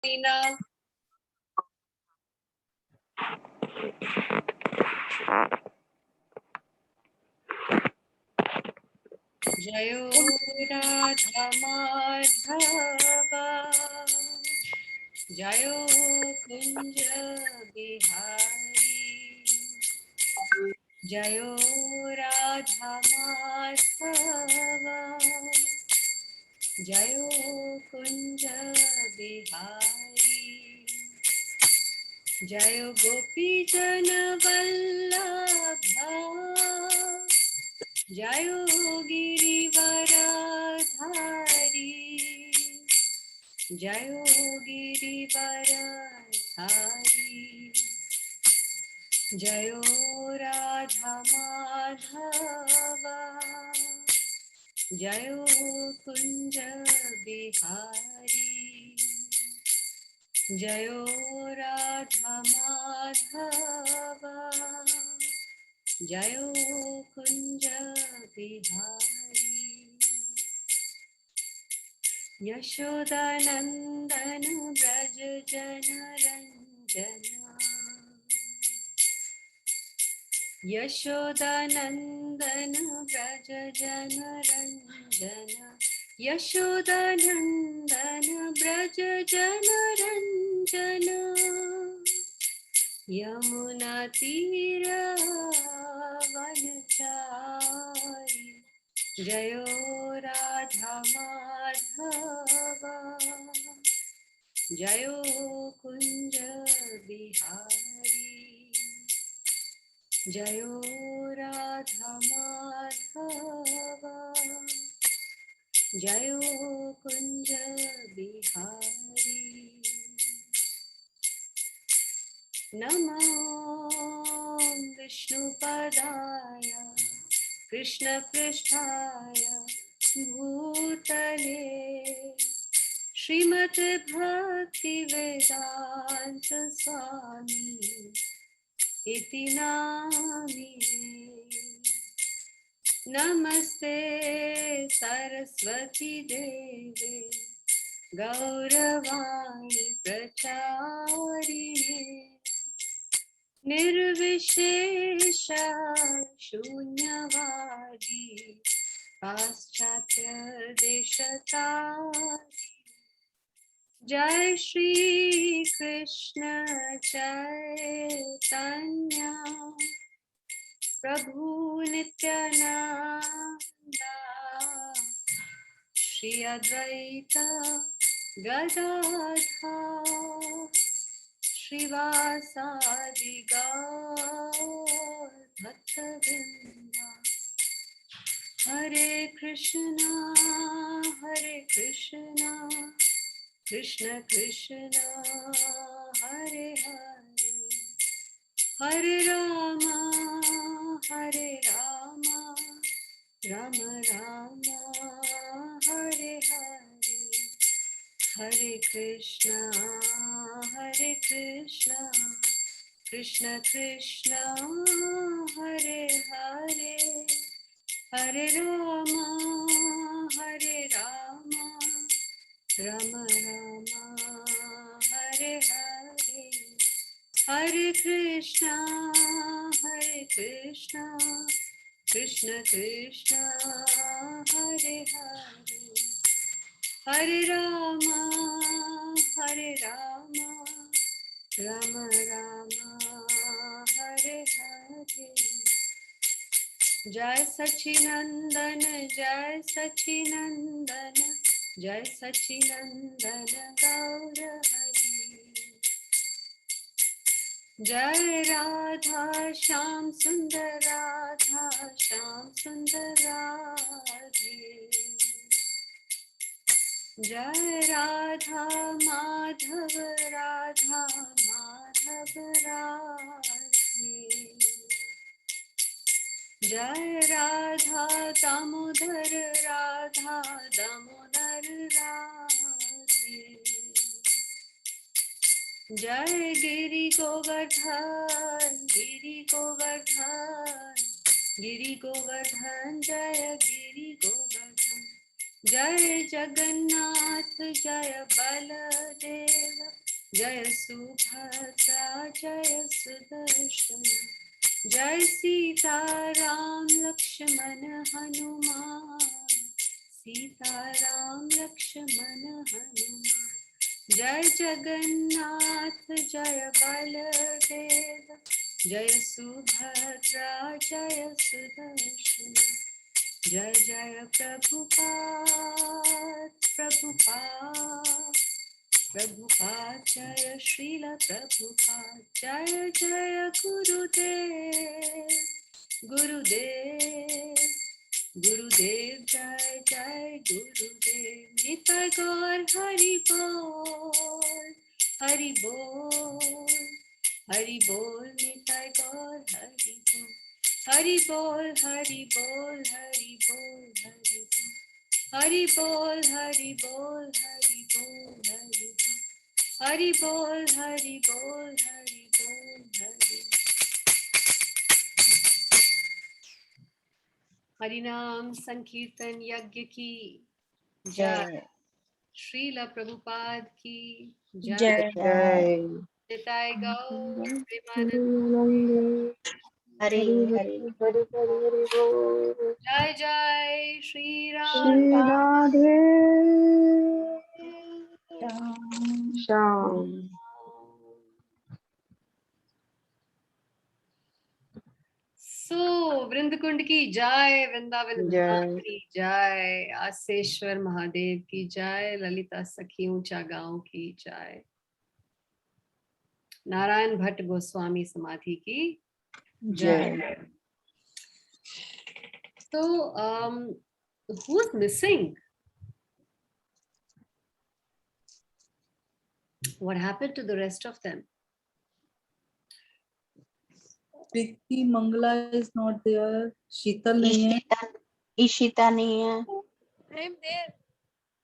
मीना। जयो राधा माधवा जयो कुंज बिहारी जयो राधा माधवा जयो कुंज बिहारी जयो गोपी जन वल्लभा जयो गिरिवरधारी जयो गिरिवरधारी जयो राधा माधवा जयो कुंज बिहारी जयो राधा माधवा जयो कुंज बिहारी यशोदानंदन ब्रज जन रंजना यशोदानंदन ब्रज जन रंजना यशोदानंदन ब्रज जन रंजना यमुना तीर वनचारी जयो राधा माधवा जयो कुंज बिहारी जयो राधा माधवा जयो कुंज बिहारी नमो विष्णुपदाय कृष्णपृष्ठाय भूतले श्रीमद् भक्तिवेदांत स्वामी इति नामिने नमस्ते सरस्वती देवे गौरवाणी प्रचारिणे निर्विशेष शून्यवादी पाश्चात्य देशतारिणे जय श्री कृष्ण चैतन्य प्रभु नित्यानंद श्री अद्वैत गदाधर श्रीवासादि गौर भक्तवृंद हरे कृष्णा कृष्ण कृष्ण हरे हरे हरे राम राम राम हरे हरे हरे कृष्णा कृष्ण कृष्ण हरे हरे हरे राम राम राम हरे हरे हरे कृष्णा कृष्ण कृष्ण हरे हरे हरे राम राम राम हरे हरे जय सच्चिनंदन गौर हरि जय राधा श्याम सुंदर राधे जय राधा माधव राधे जय राधा दामोदर राधे जय गिरि गोवर्धन जय गिरि गोवर्धन जय जगन्नाथ जय बलदेव जय सुभद्रा जय सुदर्शन जय सीता राम लक्ष्मण हनुमान सीता राम लक्ष्मण हनुमान जय जगन्नाथ जय बलदेव जय सुभद्रा जय सुदर्शन जय जय प्रभुपाद प्रभुपाद प्रभुपाद जय श्रील प्रभुपाद जय जय गुरुदेव गुरुदेव गुरुदेव जय जय गुरुदेव निताय गौर हरि बोल हरि बोल हरि बोल निताय गौर हरि बोल हरि बोल हरि बोल हरि बोल हरि बोल हरि बोल हरि बोल हरि बोल हरि बोल हरि बोल हरि बोल हरि हरिनाम संकीर्तन यज्ञ की जय श्रील प्रभुपाद की जय निताय गौर प्रेमानंद हरि हरि हरि हरि बोल। जय जय श्री राम श्री राधे श्याम। सो वृंदकुंड की जय वृंदावन धाम की जय आसेश्वर महादेव की जय ललिता सखी ऊंचा गांव की जय नारायण भट्ट गोस्वामी समाधि की जय। So who's missing? What happened to the rest of them? Preeti Mangla is not there. शीतल नहीं है. ईशिता नहीं है. I'm there.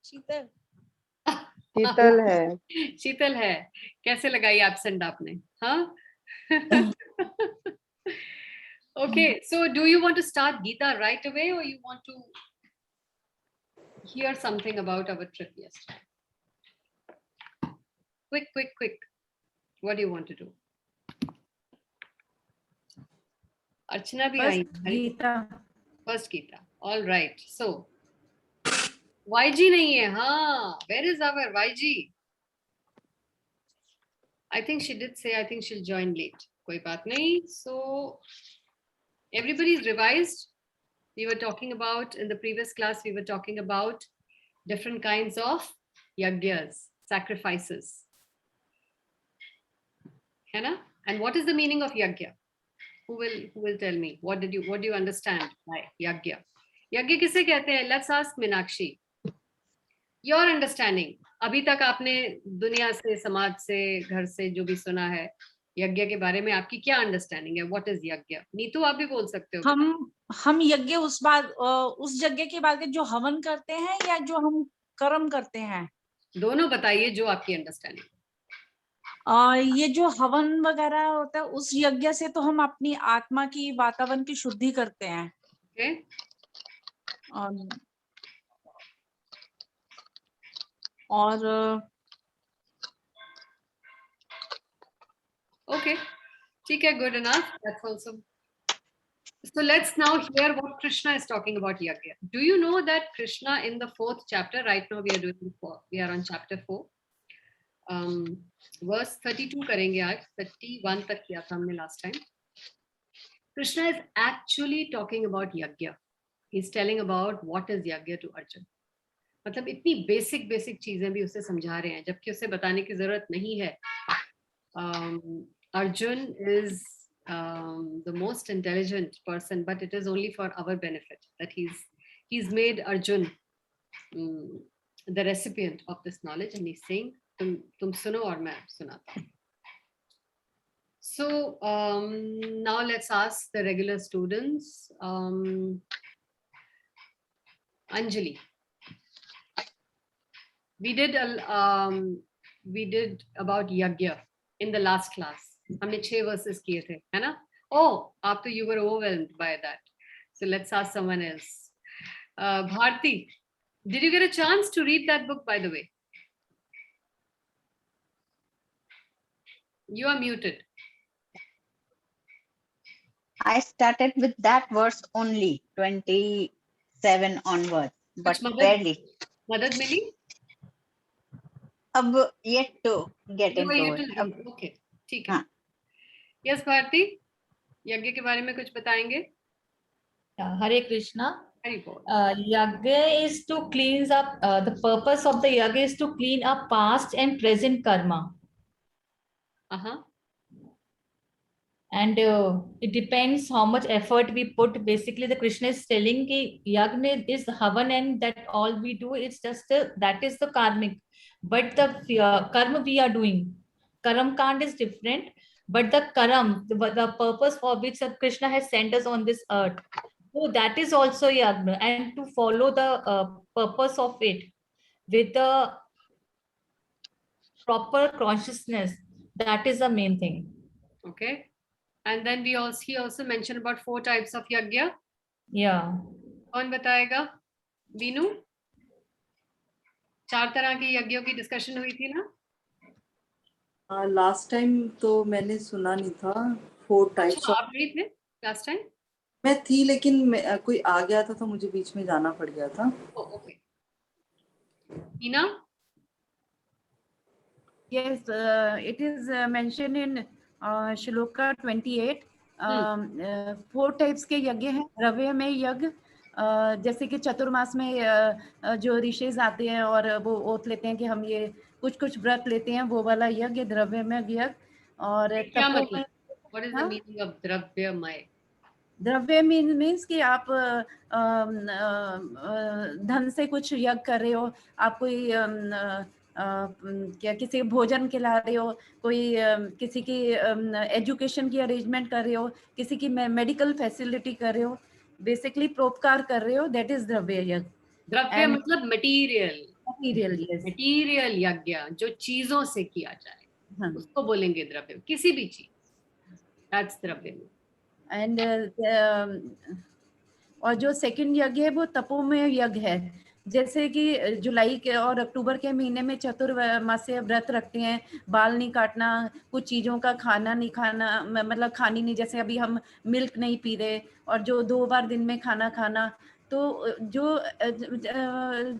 शीतल. शीतल है. शीतल है. कैसे लगाई एब्सेंट आपने? हाँ? Okay, so do you want to start Gita right away or you want to hear something about our trip yesterday? Quick. What do you want to do? Archana bhi aayi. Gita. First Gita. All right. So, YG nahi hai. हाँ. Where is our YG? I think she did say, I think she'll join late. कोई बात नहीं. So, everybody's revised. We were talking about, in the previous class, we were talking about different kinds of yagyas, sacrifices. है ना? And what is the meaning of yagya? Who will tell me? What do you understand by yagya? Yagya किसे कहते हैं? Let's ask Meenakshi. Your understanding. अभी तक आपने दुनिया से, समाज से, घर से जो भी सुना है, यज्ञ के बारे में आपकी क्या अंडरस्टैंडिंग है? What is यज्ञ? नीतू आप भी बोल सकते हो. हम यज्ञ उस यज्ञ के बाद जो हवन करते हैं या जो हम कर्म करते हैं? दोनों बताइए जो आपकी अंडरस्टैंडिंग. ये जो हवन वगैरह होता है उस यज्ञ से तो हम अपनी आत्मा की, वातावरण की शुद्धि करते हैं. Okay. और Okay, ठीक है, good enough. That's also. So let's now hear what Krishna is talking about yagya. Do you know that Krishna in the 4th chapter, right now we are on chapter 4. Verse 32 करेंगे आज, 31 तक किया था हमने last time. Krishna is actually talking about yagya. He's telling about what is yagya to Arjun. मतलब इतनी basic चीजें भी उसे समझा रहे हैं, जबकि उसे बताने की जरूरत नहीं है. Arjun is the most intelligent person, but it is only for our benefit that he's made Arjun the recipient of this knowledge, and he's saying, "Tum suno aur main sunata hu." So now let's ask the regular students. Anjali, we did about yagya in the last class. हमने 6 verses किए थे, है ना? Oh, after you were overwhelmed by that. So let's ask someone else. Bharti, did you get a chance to read that book, by the way? You are muted. I started with that verse only, 27 onwards, but कुछ barely. मदद मिली? अब yet to get You are into yet it. to अब, do. Okay, ठीक है. हाँ. Yes, Bharti, यज्ञ के बारे में कुछ बताएंगे? Hare Krishna. हरि बोल. Yagya is to cleanse up, the purpose of the yagya is to clean up past and present karma. And it depends how much effort we put. Basically, the Krishna is telling ki yagna is havan, and that all we do is just that is the karmic. But the karma we are doing, karam kand is different. But the karam, the purpose for which Krishna has sent us on this earth, so that is also yagna, and to follow the purpose of it with the proper consciousness, that is the main thing. Okay. And then he also mentioned about 4 types of yagya. Yeah. कौन बताएगा? बीनू? 4 तरह की यज्ञों की discussion हुई थी ना? Last time तो मैंने सुना नहीं था 4 टाइप्स अच्छा, आप गई थे लास्ट टाइम? मैं थी लेकिन कोई आ गया था तो मुझे बीच में जाना पड़ गया था. Okay. Meena? Yes, it is mentioned in Shloka 28. 4 types के यज्ञ हैं. द्रव्यमय यज्ञ, जैसे कि चतुर्मास में जो ऋषिज आते हैं और वो ओथ लेते हैं कि हम ये कुछ व्रत लेते हैं, वो वाला यज्ञ द्रव्यमय यज्ञ. और क्या तपो मतलब? What is the meaning of द्रव्यमय? द्रव्य मीन्स कि आप धन से कुछ यज्ञ कर रहे हो, आप कोई क्या किसी भोजन खिला रहे हो, कोई किसी की एजुकेशन की अरेंजमेंट कर रहे हो, किसी की मेडिकल फैसिलिटी कर रहे हो, बेसिकली परोपकार कर रहे हो, दैट इज द्रव्य यज्ञ. द्रव्य मतलब मटेरियल. यस. मटेरियल यज्ञ जो चीजों से किया जाए, हाँ. उसको बोलेंगे द्रव्य. किसी भी चीज, दैट्स द्रव्य. एंड और जो सेकंड यज्ञ है वो तपोमय यज्ञ है. जैसे कि जुलाई के और अक्टूबर के महीने में चतुर्मास्य व्रत रखते हैं, बाल नहीं काटना, कुछ चीज़ों का खाना नहीं खाना, मतलब खानी नहीं, जैसे अभी हम मिल्क नहीं पी रहे, और जो 2 बार दिन में खाना खाना, तो जो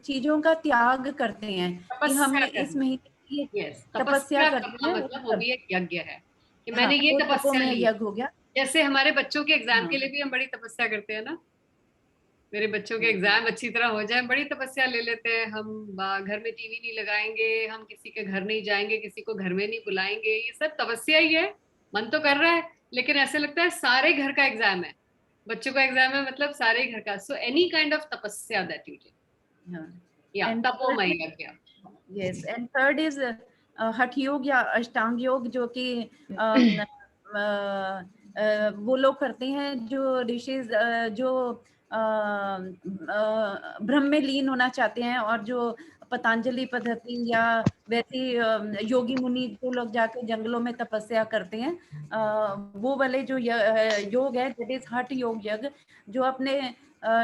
चीज़ों का त्याग करते हैं कि हम इस महीने तपस्या करते हैं, मतलब वो भी एक यज्ञ है कि हाँ, मैंने ये वो तपस्या तपोमय ली. यज्ञ हो गया. जैसे हमारे बच्चों के एग्जाम हाँ. के लिए भी हम बड़ी तपस्या करते हैं ना. मेरे बच्चों के एग्जाम अच्छी तरह हो जाए, बड़ी तपस्या ले लेते हैं हम. घर में टीवी नहीं लगाएंगे, हम किसी के घर नहीं जाएंगे, किसी को घर में नहीं बुलाएंगे. ये सब तपस्या ही है. मन तो कर रहा है लेकिन ऐसे लगता है सारे घर का एग्जाम है, बच्चों का एग्जाम है, मतलब सारे घर का. सो एनी काइंड ऑफ तपस्या दैट यू डू, या तपोमय यज्ञ. यस. एंड थर्ड इज हठ योग या अष्टांग योग, जो कि वो लोग करते हैं जो ऋषि जो ब्रह्म में लीन होना चाहते हैं, और जो पतंजलि पद्धति या वैसी योगी मुनि जो लोग जाकर जंगलों में तपस्या करते हैं, वो वाले जो योग है, दैट इज हठ योग यज्ञ, जो अपने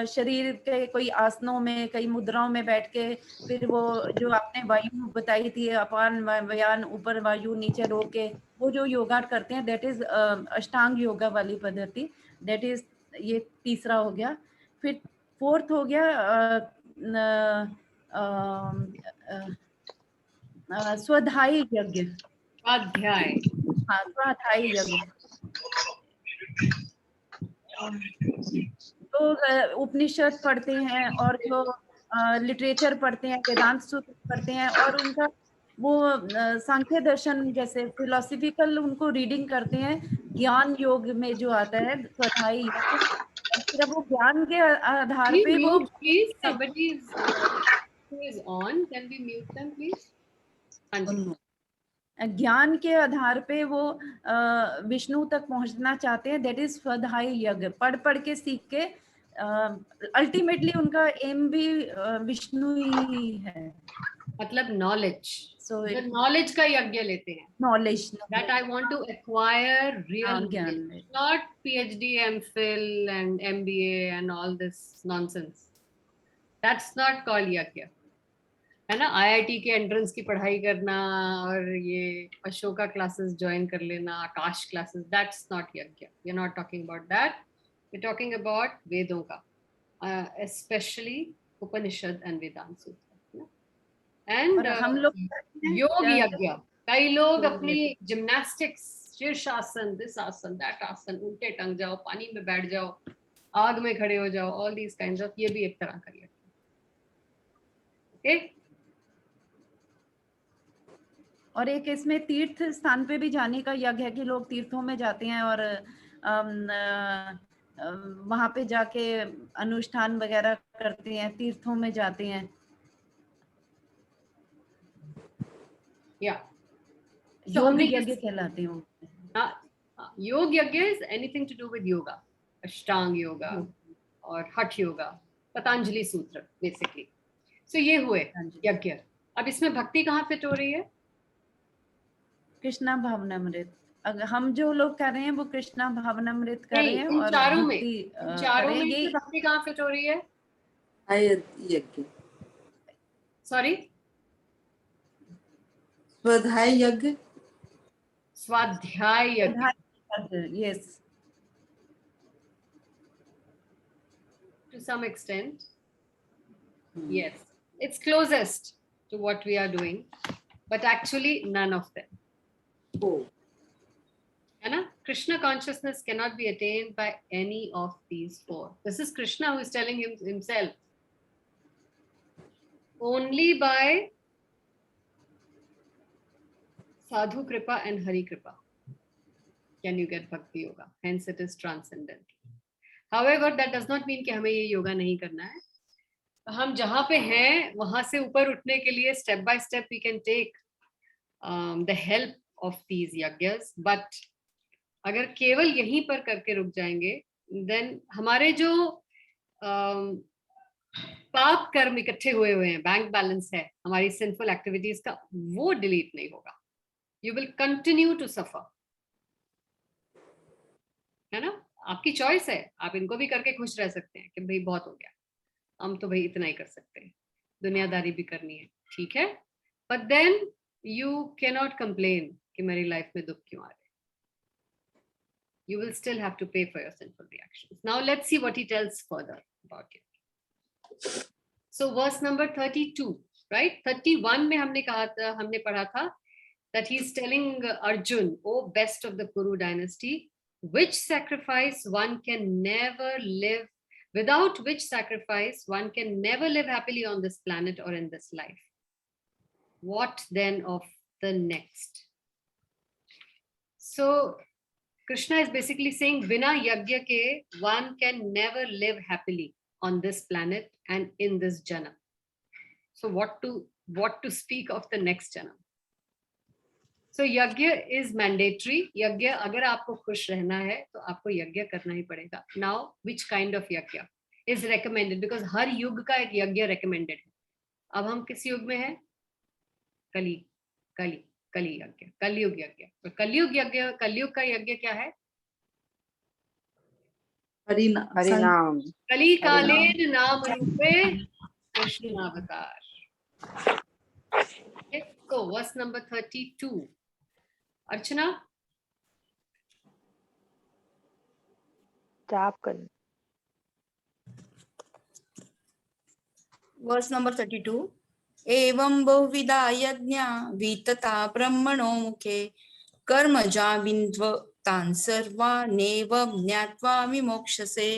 शरीर के कोई आसनों में, कई मुद्राओं में बैठ के, फिर वो जो आपने वायु बताई थी, अपान व्यान, ऊपर वायु नीचे रोक के, वो जो योगा करते हैं, दैट इज अष्टांग योगा वाली पद्धति. दैट इज, ये तीसरा हो गया. फिर फोर्थ हो गया स्वाध्याय यज्ञ. स्वाध्याय. हाँ, स्वाध्याय यज्ञ. तो उपनिषद पढ़ते हैं और जो लिटरेचर पढ़ते हैं, वेदांत सूत्र पढ़ते हैं, और उनका वो सांख्य दर्शन जैसे फिलोसफिकल उनको रीडिंग करते हैं. ज्ञान योग में जो आता है स्वाध्याय योग, जब वो ज्ञान के आधार पे वो please somebody is on, can we mute them please? हाँ जी. ज्ञान के आधार पे वो विष्णु तक पहुंचना चाहते हैं, दैट इज स्वाध्याय यज्ञ. पढ़ के सीख के अल्टीमेटली उनका एम भी विष्णु ही है, मतलब नॉलेज. सो नॉलेज का यज्ञ लेते हैं. Knowledge, that I want to acquire real ज्ञान, knowledge, not PhD, MPhil and MBA and all this nonsense. That's not called yajna. है ना, आईआईटी के एंट्रेंस की पढ़ाई करना और ये अशोका क्लासेस ज्वाइन कर लेना, Aakash classes, that's not yajna. We are not talking about that. We are talking about वेदों का, स्पेशली उपनिषद एंड वेदांत सूत्र. एंड और हम लोग करते हैं, योग यज्ञ. कई लोग योग अपनी जिम्नास्टिक्स, शीर्षासन, दिस आसन, दैट आसन, उल्टे टंग जाओ, पानी में बैठ जाओ, आग में खड़े हो जाओ, ऑल दीज काइंड्स ऑफ, ये भी एक तरह का यज्ञ. ओके. और एक इसमें तीर्थ स्थान पे भी जाने का यज्ञ है कि लोग तीर्थों में जाते हैं और वहां पे जाके अनुष्ठान वगैरह करते हैं, तीर्थों में जाते हैं. या योग यज्ञ कहलाते हैं वो. Yog yajna is anything to do with yoga, Ashtanga yoga और हठ योगा, पतंजलि सूत्र बेसिकली. सो ये हुए यज्ञ. अब इसमें भक्ति कहाँ फिट हो रही है? कृष्णा भावनामृत. अगर हम जो लोग कर रहे हैं वो कृष्णा भावनामृत कर रहे हैं इन और चारों में, भक्ति इन चारों कर रहे में हैं. से भक्ति कहाँ फिट हो रही है? यज्ञ, सॉरी, स्वाध्याय यज्ञ. स्वाध्याय यज्ञ. Yes, to some extent, yes, it's closest to what we are doing, but actually none of them. Oh. है ना? Krishna consciousness cannot be attained by any of these four. This is Krishna who is telling himself. Only by sadhu kripa and hari kripa can you get bhakti yoga. Hence it is transcendental. However, that does not mean कि हमें ये योगा नहीं करना है. हम जहाँ पे हैं वहां से ऊपर उठने के लिए step by step we can take the help of these yajnas. But अगर केवल यहीं पर करके रुक जाएंगे, then हमारे जो पाप कर्म इकट्ठे हुए हैं, बैंक बैलेंस है हमारी सिंफुल एक्टिविटीज का, वो डिलीट नहीं होगा. You will continue to suffer. है ना? आपकी चॉइस है. आप इनको भी करके खुश रह सकते हैं कि भाई बहुत हो गया, हम तो भाई इतना ही कर सकते हैं, दुनियादारी भी करनी है, ठीक है. But then you cannot complain कि मेरी लाइफ में दुख क्यों आ रहे. You will still have to pay for your sinful reactions. Now let's see what he tells further about it. So verse number 32, right? 31 में हमने पढ़ा था that he is telling Arjun, oh best of the Kuru dynasty, which sacrifice one can never live, without which sacrifice one can never live happily on this planet or in this life. What then of the next? So Krishna is basically saying, बिना यज्ञ के one can never live happily on this planet and in this janam. So what to speak of the next janam? So यज्ञ is mandatory. यज्ञ, अगर आपको खुश रहना है तो आपको यज्ञ करना ही पड़ेगा. Now which kind of यज्ञ is recommended? Because हर युग का एक यज्ञ recommended है. अब हम किस युग में हैं? कली यज्ञ, कलयुग यज्ञ. तो कलयुग का यज्ञ क्या है? हरिनाम. कली कालेन नाम रूपे कृष्णावतार. So verse number 32. अर्चना, जाप कर. Verse number 32. एवं बहुविधा यज्ञा वितता ब्रह्मणो मुखे कर्मजा बिन्ध्व तान् सर्वानेव ज्ञात्वा विमोक्षसे.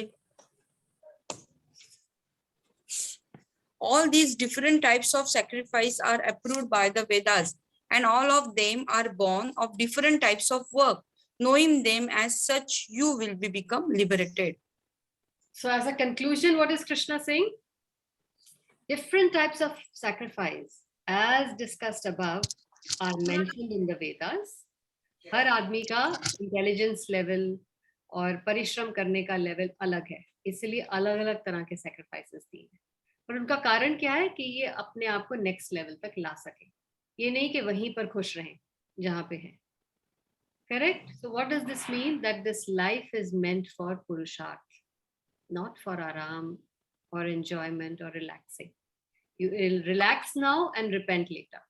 All these different types of sacrifice are approved by the Vedas, and all of them are born of different types of work. Knowing them as such, you will become liberated. so as a conclusion, what is Krishna saying? Different types of sacrifice, as discussed above, are mentioned in the Vedas. हर आदमी का intelligence level और परिश्रम करने का level अलग है, इसलिए अलग अलग तरह के सैक्रिफाइसेस दिए हैं. और उनका कारण क्या है कि ये अपने आप को नेक्स्ट लेवल तक ला सके, ये नहीं कि वहीं पर खुश रहें जहाँ पे हैं. Correct? So what does this mean? That this life is meant for पुरुषार्थ, नॉट फॉर आराम और एंजॉयमेंट और relaxing. You will relax now and repent later.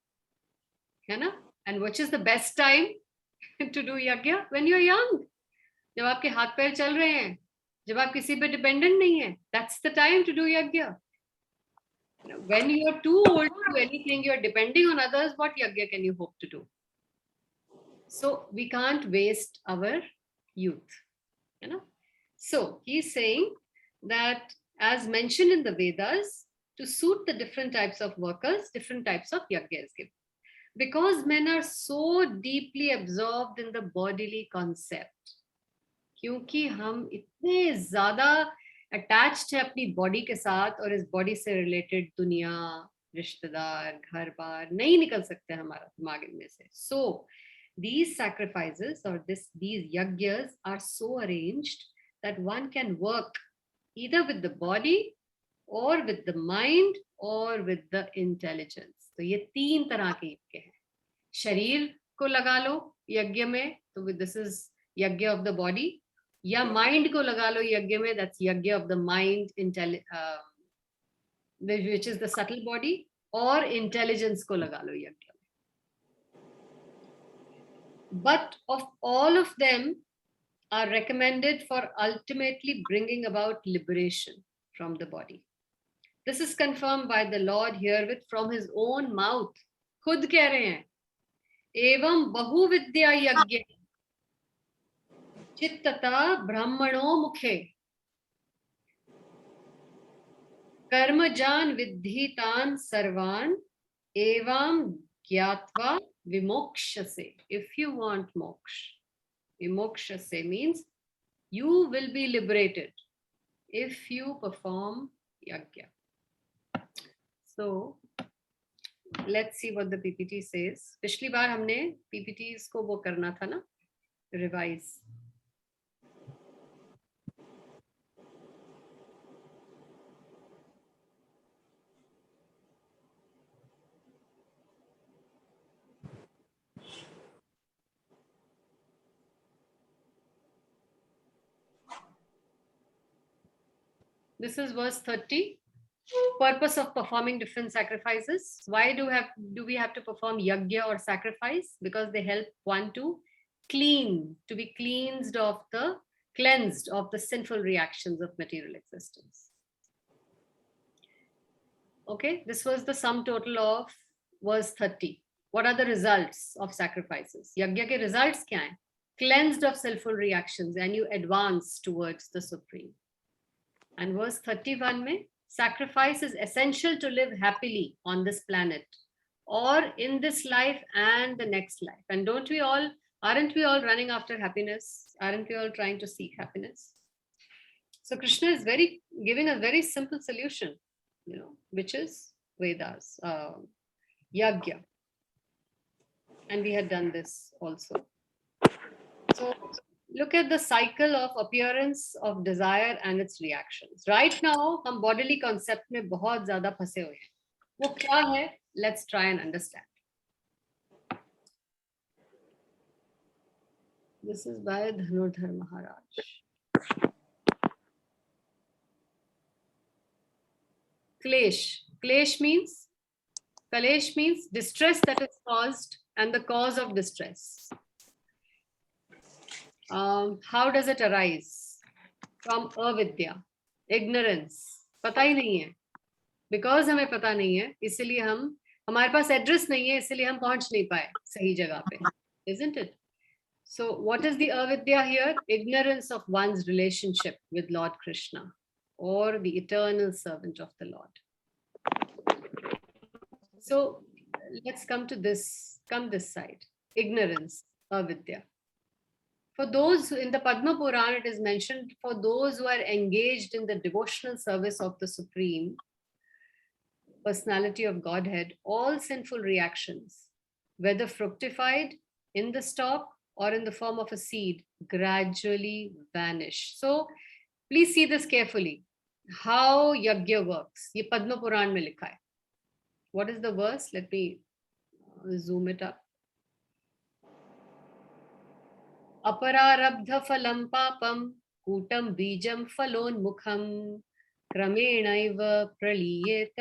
है ना? And which is the best time to do yagya? When you're young. जब आपके हाथ पैर चल रहे हैं, जब आप किसी पे डिपेंडेंट नहीं है, that's the time to do yagya. When you're too old to do anything, you're depending on others, what yagya can you hope to do? So we can't waste our youth. You know? So he's saying that as mentioned in the Vedas, to suit the different types of workers, different types of yagya is given. Because men are so deeply absorbed in the bodily concept, क्योंकि हम इतने ज्यादा attached है अपनी body के साथ और इस बॉडी से रिलेटेड दुनिया, रिश्तेदार, घर बार नहीं निकल सकते हमारा दिमाग इनमें से. So these sacrifices or these yagyas are so arranged that one can work either with the body or with the mind or with the intelligence. तो ये 3 तरह के यज्ञ हैं. शरीर को लगा लो यज्ञ में, तो this is यज्ञ of the body. या माइंड को लगा लो यज्ञ में, that's यज्ञ of the mind, which is the subtle body, और intelligence को लगा लो यज्ञ में. But of all of them are recommended for ultimately bringing about liberation from the body. This is confirmed by the Lord herewith from his own mouth. खुद कह रहे हैं, एवं बहुविद्या यज्ञ चित्तता ब्राह्मणों मुखे कर्मजान विद्धितान सर्वान एवं ज्ञात्वा vimokshase. If you want moksha, vimokshase means you will be liberated if you perform yajna. So let's see what the PPT says. पिछली बार हमने PPTs को वो करना था ना, revise. This is verse 30. Purpose of performing different sacrifices. Why do we have to perform yajna or sacrifice? Because they help one to be cleansed of the sinful reactions of material existence. Okay, this was the sum total of verse 30. What are the results of sacrifices? Yajna ke results kya hai? Cleansed of sinful reactions and you advance towards the supreme. And verse 31 mein, sacrifice is essential to live happily on this planet or in this life and the next life. And aren't we all running after happiness? Aren't we all trying to seek happiness? So Krishna is giving a very simple solution, which is Vedas, yajna. And we had done this also. So look at the cycle of appearance of desire and its reactions. Right now, हम bodily concept में बहुत ज़्यादा फंसे हुए हैं. वो क्या है? Let's try and understand. This is by Dhanurdhar Maharaj. Klesh means distress that is caused and the cause of distress. How does it arise? From avidya, ignorance. पता ही नहीं है. Because हमें पता नहीं है, इसलिए हमारे पास एड्रेस नहीं है, इसलिए हम पहुंच नहीं पाए सही जगह पे. Isn't it? So what is the avidya here? Ignorance of one's relationship with Lord Krishna or the eternal servant of the Lord. So let's come this side. Ignorance, avidya. For those in the Padma Purana, it is mentioned, for those who are engaged in the devotional service of the Supreme Personality of Godhead, all sinful reactions, whether fructified in the stalk or in the form of a seed, gradually vanish. So please see this carefully. How yajna works. Ye Padma Purana mein likha hai. What is the verse? Let me zoom it up. Apararabdha phalam papam kutam bijam phalon mukham क्रमेणैव प्रलीयेत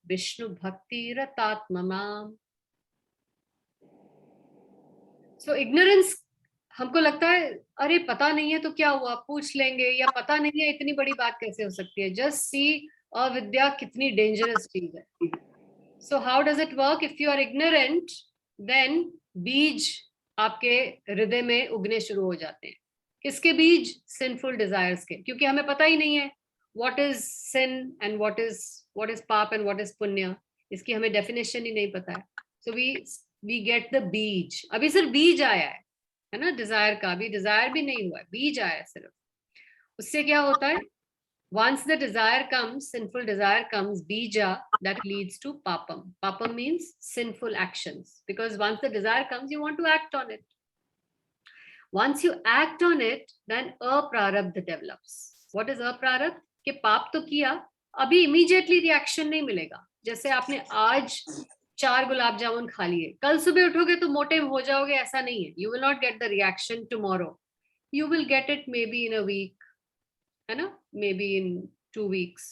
विष्णु भक्तिरतात्मनाम्. So ignorance, हमको लगता है अरे पता नहीं है तो क्या हुआ, पूछ लेंगे, या पता नहीं है इतनी बड़ी बात कैसे हो सकती है. जस्ट सी अविद्या कितनी डेंजरस चीज है. So how does it work? If you are ignorant then बीज आपके हृदय में उगने शुरू हो जाते हैं. किसके बीज? सिंफुल डिजायर्स के, क्योंकि हमें पता ही नहीं है what is sin and what is paap and what is punya. इसकी हमें डेफिनेशन ही नहीं पता है. So we get the bees. अभी सिर्फ बीज आया है ना, डिजायर का. अभी डिजायर भी नहीं हुआ है, बीज आया है सिर्फ. उससे क्या होता है? Once the desire comes, sinful desire comes, bija, that leads to papam. Papam means sinful actions. Because once the desire comes, you want to act on it. Once you act on it, then aprarabdha develops. What is aprarabdha? कि पाप तो किया, अभी immediately reaction नहीं मिलेगा. जैसे आपने आज 4 गुलाब जामुन खा लिए, कल सुबह उठोगे तो मोटे हो जाओगे, ऐसा नहीं है. You will not get the reaction tomorrow. You will get it maybe in a week. है ना, maybe in 2 weeks.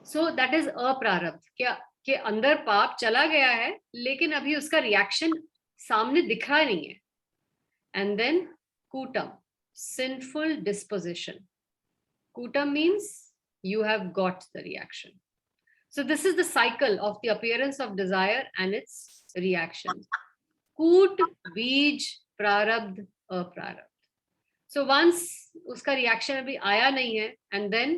So that is अप्रारब्ध. क्या के अंदर पाप चला गया है लेकिन अभी उसका रिएक्शन सामने दिख रहा नहीं है. And then kutam, sinful disposition. Kutam means you have got the reaction. So this is the cycle of the appearance of desire and its reaction. Kut, बीज, प्रारब्ध, अप्रारब्ध. So once उसका रिएक्शन अभी आया नहीं है, and then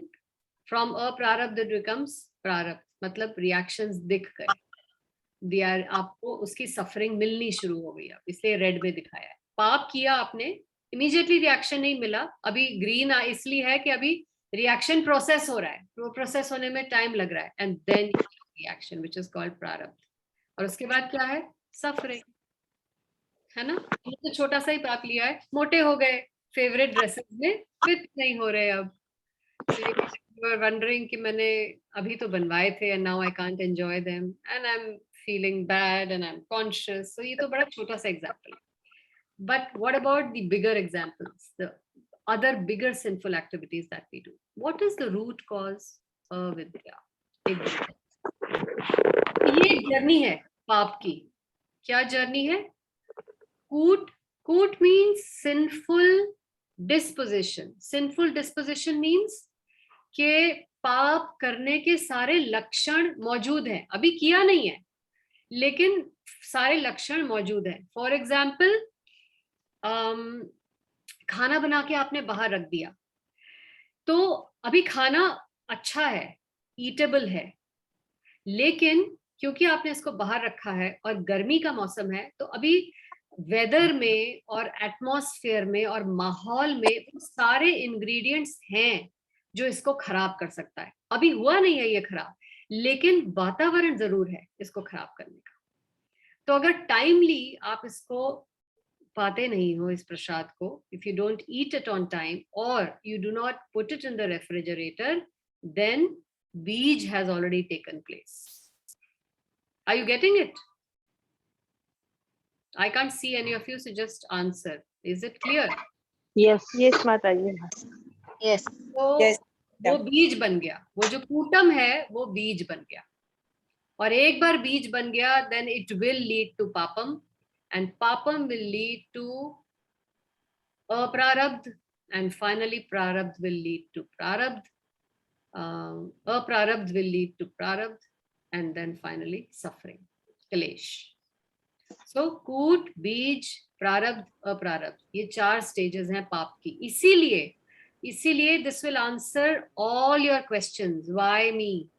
from अप्रारब्ध it becomes प्रारब्ध, मतलब reactions दिख गए. आपको उसकी सफरिंग मिलनी शुरू हो गई. इसलिए रेड में दिखाया है. पाप किया आपने, इमीडिएटली रिएक्शन नहीं मिला, अभी ग्रीन इसलिए है कि अभी रिएक्शन प्रोसेस हो रहा है. वो प्रोसेस होने में टाइम लग रहा है. And then reaction which is called prarabdha. और उसके बाद क्या है? सफरिंग, है ना. तो छोटा सा ही पाप लिया है, मोटे हो गए, फेवरेट ड्रेसेस में फिट नहीं हो रहे. अब वंडरिंग कि मैंने अभी तो बनवाए थे and now I can't enjoy them and I am feeling bad and I am conscious. So ये तो बड़ा छोटा सा एग्जांपल है. But what about the bigger examples, the other bigger sinful activities that we do? What is the root cause? Avidya. ये journey है पाप की. क्या जर्नी है? कूट means sinful disposition. Sinful disposition means के पाप करने के सारे लक्षण मौजूद हैं. अभी किया नहीं है लेकिन सारे लक्षण मौजूद हैं. फॉर एग्जाम्पल, खाना बना के आपने बाहर रख दिया, तो अभी खाना अच्छा है, ईटेबल है, लेकिन क्योंकि आपने इसको बाहर रखा है और गर्मी का मौसम है, तो अभी वेदर में और एटमॉस्फेयर में और माहौल में वो सारे इंग्रेडिएंट्स हैं जो इसको खराब कर सकता है. अभी हुआ नहीं है ये खराब, लेकिन वातावरण जरूर है इसको खराब करने का. तो अगर टाइमली आप इसको पाते नहीं हो, इस प्रसाद को, if you don't eat it on time or you do not put it in the refrigerator, then beej has already taken place. Are you getting it? I can't see any of you, so just answer. Is it clear? Yes, Mataji. Yes. तो Yes. वो बीज बन गया, वो जो कूटम है वो बीज बन गया. और एक बार बीज बन गया, then it will lead to papam. And papam will lead to aprarabdh, and finally prarabdh will lead to prarabdh. Aprarabdh will lead to prarabdh, and then finally suffering, klesh. So कूट, बीज, प्रारब्ध, अप्रारब्ध, ये 4 स्टेजेस हैं पाप की. इसीलिए this will answer all your questions. Why me?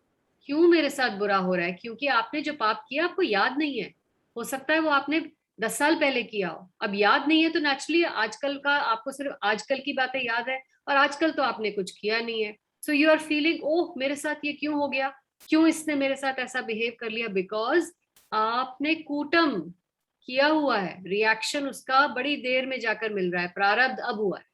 क्यों मेरे साथ बुरा हो रहा है? क्योंकि आपने जो पाप किया आपको याद नहीं है. हो सकता है वो आपने 10 साल पहले किया हो, अब याद नहीं है, तो नेचुरली आजकल का आपको सिर्फ आजकल की बातें याद है, और आजकल तो आपने कुछ किया नहीं है. सो यू आर फीलिंग, ओह मेरे साथ ये क्यों हो गया, क्यों इसने मेरे साथ ऐसा बिहेव कर लिया? बिकॉज आपने कूटम किया हुआ है, रिएक्शन उसका बड़ी देर में जाकर मिल रहा है, प्रारब्ध अब हुआ है.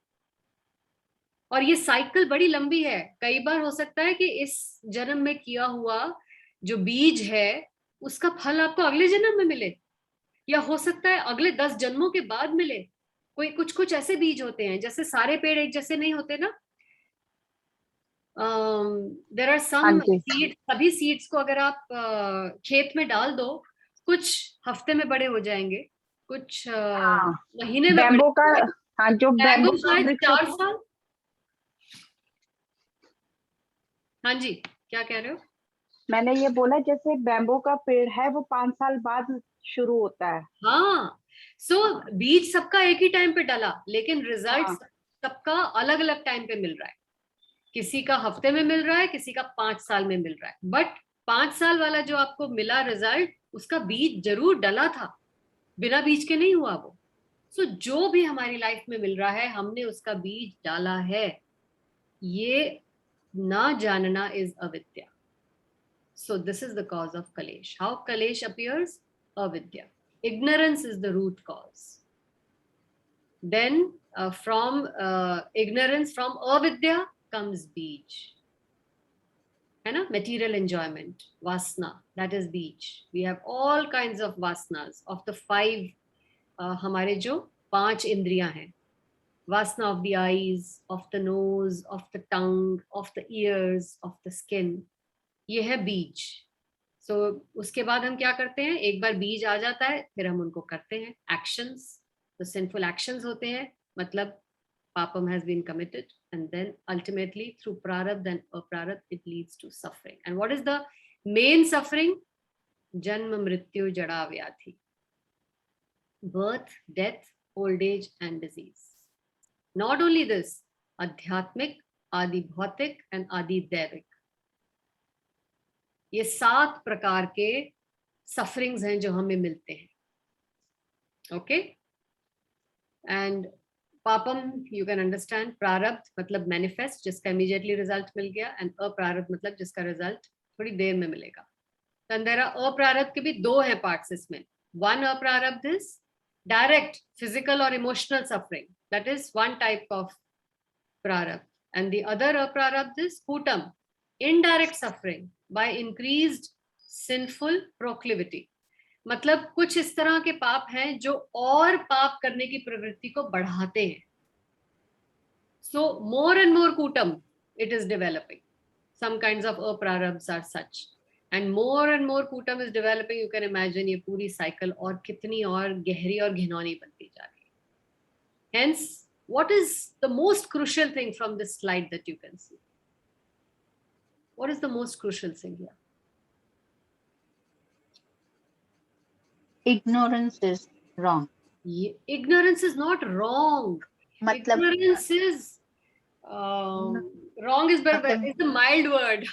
और ये साइकिल बड़ी लंबी है. कई बार हो सकता है कि इस जन्म में किया हुआ जो बीज है उसका फल आपको अगले जन्म में मिले, या हो सकता है अगले 10 जन्मों के बाद मिले. कुछ ऐसे बीज होते हैं, जैसे सारे पेड़ एक जैसे नहीं होते ना. देयर आर सम हाँ जी। सीड्स, सभी सीड्स को अगर आप खेत में डाल दो, कुछ हफ्ते में बड़े हो जाएंगे, कुछ हाँ, महीने में बड़े बैम्बू हो का, जाएंगे। हाँ जो बैम्बू बैम्बू का शायद वृक्ष 4 साल। हाँ जी, क्या कह रहे हो? मैंने ये बोला जैसे बैम्बू का पेड़ है वो 5 साल बाद शुरू होता है। हाँ, सो बीज सबका एक ही टाइम पे डाला, लेकिन रिजल्ट हाँ। सबका अलग अलग टाइम पे मिल रहा है। किसी का हफ्ते में मिल रहा है, किसी का 5 साल में मिल रहा है, बट 5 साल वाला जो आपको मिला रिजल्ट, उसका बीज जरूर डला था, बिना बीज के नहीं हुआ वो। सो जो भी हमारी लाइफ में मिल रहा है, हमने उसका बीज डाला है। ये ना जानना इज अविद्या. So this is the cause of Kalesh. How Kalesh appears? Avidya. Ignorance is the root cause. Then from ignorance, from avidya comes beej. है ना? Material enjoyment, vasna, that is beej. We have all kinds of vasanas of the 5 हमारे जो 5 इंद्रियां हैं. Vasana of the eyes, of the nose, of the tongue, of the ears, of the skin. ये है बीज. सो उसके बाद हम क्या करते हैं? एक बार बीज आ जाता है, फिर हम उनको करते हैं एक्शंस. तो सिंफुल एक्शंस होते हैं, मतलब पापम has been committed, and then ultimately through प्रारब्ध एंड अप्रारब्ध it leads to suffering. And what is the main suffering? जन्म मृत्यु जड़ा व्याधि, birth, death, old age and disease. Not only this, आध्यात्मिक, आदि भौतिक एंड आदि दैविक. ये 7 प्रकार के सफरिंग्स हैं जो हमें मिलते हैं. ओके, एंड पापम यू कैन अंडरस्टैंड. प्रारब्ध मतलब मैनिफेस्ट, जिसका इमीडिएटली रिजल्ट मिल गया, एंड अप्रारब्ध मतलब जिसका रिजल्ट थोड़ी देर में मिलेगा. अंदर अप्रारब्ध के भी 2 हैं पार्ट्स इसमें. वन अप्रारब्ध इज डायरेक्ट फिजिकल और emotional suffering, that is one type of प्रारब्ध, एंड द अदर अप्रारब्ध इज कूटम, indirect suffering by increased sinful proclivity. मतलब कुछ इस तरह के पाप हैं जो और पाप करने की प्रवृत्ति को बढ़ाते हैं. So more and more kutam it is developing. Some kinds of aprarabhs are such, and more kutam is developing. You can imagine ये पूरी cycle और कितनी और गहरी और घिनौनी बनती जा रही है. Hence, what is the most crucial thing from this slide that you can see? What is the most crucial thing here? Ignorance is wrong. Ignorance is not wrong. मतलब Ignorance is wrong is the mild word.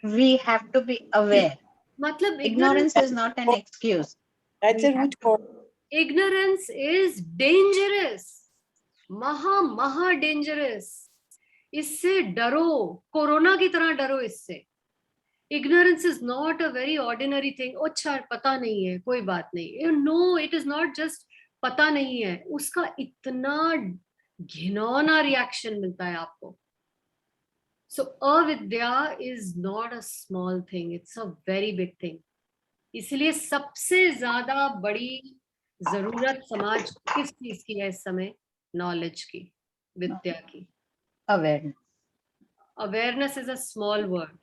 we have to be aware. मतलब Ignorance is not an excuse. That's We a have root to- cause. ignorance is dangerous. महा dangerous. इससे डरो, corona की तरह डरो इससे. Ignorance is not a very ordinary thing. अच्छा पता नहीं है, कोई बात नहीं. No, it is not just पता नहीं है, उसका इतना घिनौना रिएक्शन मिलता है आपको. So avidya is not a small thing, it's a very big thing. इसलिए सबसे ज्यादा बड़ी जरूरत समाज किस चीज की है इस समय? नॉलेज की, विद्या की. Awareness. Awareness is a small word,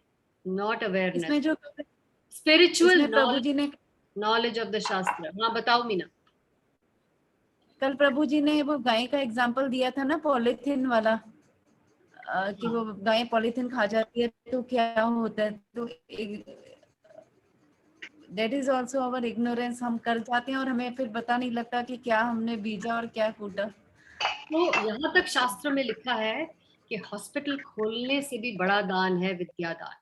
not awareness. इसमें जो Spiritual इसमें प्रभु knowledge, जी ने knowledge of the Shastra. हाँ बताओ मीना. कल प्रभु जी ने वो गाय का एग्जाम्पल दिया था ना, पॉलीथीन वाला, कि वो गाय पॉलीथीन खा जाती है तो क्या होता है. तो that is also our ignorance. हम कर जाते हैं और हमें फिर पता नहीं लगता कि क्या हमने बीजा और क्या कूटा. तो यहाँ तक शास्त्र में लिखा है कि हॉस्पिटल खोलने से भी बड़ा दान है विद्यादान.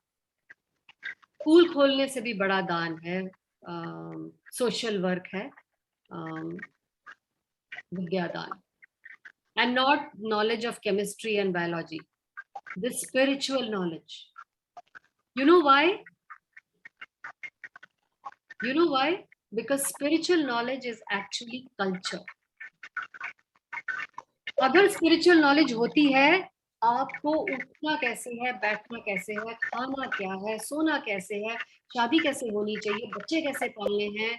स्कूल खोलने से भी बड़ा दान है सोशल वर्क है विद्यादान. And not knowledge of chemistry and biology, this spiritual knowledge. You know why? You know why? Because spiritual knowledge is actually culture. अगर स्पिरिचुअल नॉलेज होती है, आपको उठना कैसे है, बैठना कैसे है, खाना क्या है, सोना कैसे है, शादी कैसे होनी चाहिए, बच्चे कैसे पालने हैं,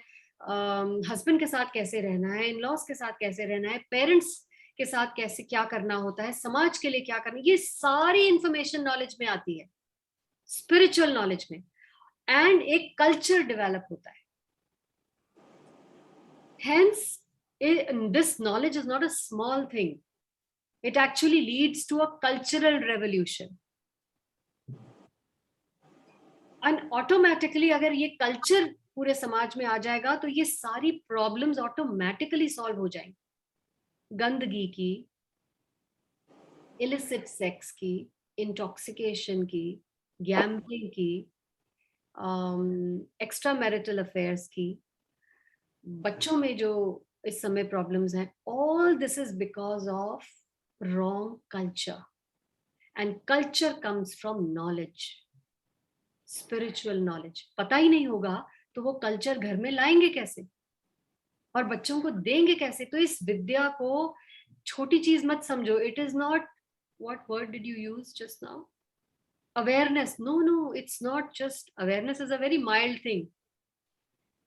हस्बैंड के साथ कैसे रहना है, इन लॉज के साथ कैसे रहना है, पेरेंट्स के साथ कैसे क्या करना होता है, समाज के लिए क्या करना, ये सारी इंफॉर्मेशन नॉलेज में आती है, स्पिरिचुअल नॉलेज में, एंड एक कल्चर डेवलप होता है. Hence, this knowledge is not a small thing. It actually leads to a cultural revolution. And automatically, अगर ये culture पूरे समाज में आ जाएगा तो ये सारी प्रॉब्लम्स ऑटोमेटिकली सॉल्व हो जाएंगी. गंदगी की, इलिसिट सेक्स की, इंटॉक्सिकेशन की, गैम्बलिंग की, एक्स्ट्रा मैरिटल अफेयर्स की, बच्चों में जो इस समय प्रॉब्लम्स हैं, all this is because of wrong culture. And culture comes from knowledge, spiritual knowledge. पता ही नहीं होगा तो वो कल्चर घर में लाएंगे कैसे और बच्चों को देंगे कैसे? तो इस विद्या को छोटी चीज मत समझो. It is not, what word did you use just now? Awareness. No, it's not just awareness is a very mild thing.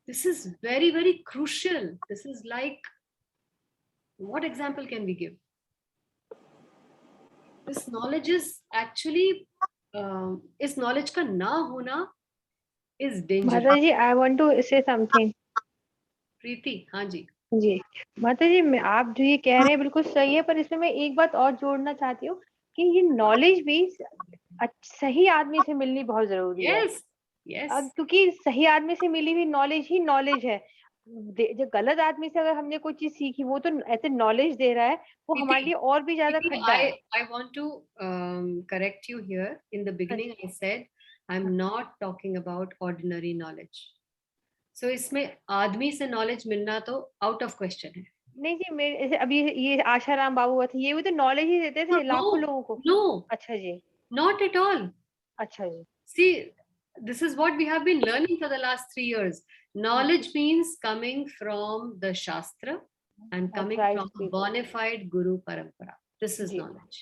This is very, very crucial. This is like, what example can we give? This knowledge is actually, इस knowledge का ना होना is dangerous. माता जी, I want to say something. प्रीति, हाँ जी. जी माता जी, मैं आप जो ये कह रहे हैं बिल्कुल सही है, पर इसमें मैं एक बात और जोड़ना चाहती हूँ कि ये नॉलेज भी सही आदमी से मिलनी बहुत जरूरी है. Yes. अब क्योंकि सही आदमी से मिली हुई नॉलेज ही नॉलेज है. जो गलत आदमी से अगर हमने कोई चीज सीखी, वो तो ऐसे नॉलेज दे रहा है, वो हमारे लिए और भी ज्यादा खड्डा है. I want to correct you here. In the beginning, I said I'm not talking about ordinary knowledge. So इसमें आदमी से नॉलेज मिलना तो आउट ऑफ क्वेश्चन है. नहीं जी, मेरे अभी ये आशाराम बाबू हुआ था, ये भी तो नॉलेज ही देते थे लाखों लोगों को. No. अच्छा जी. Not at all. अच्छा जी. See, this is what we have been learning for the last 3 years. Knowledge means coming from the Shastra and coming from a bona fide Guru Parampara. This is knowledge.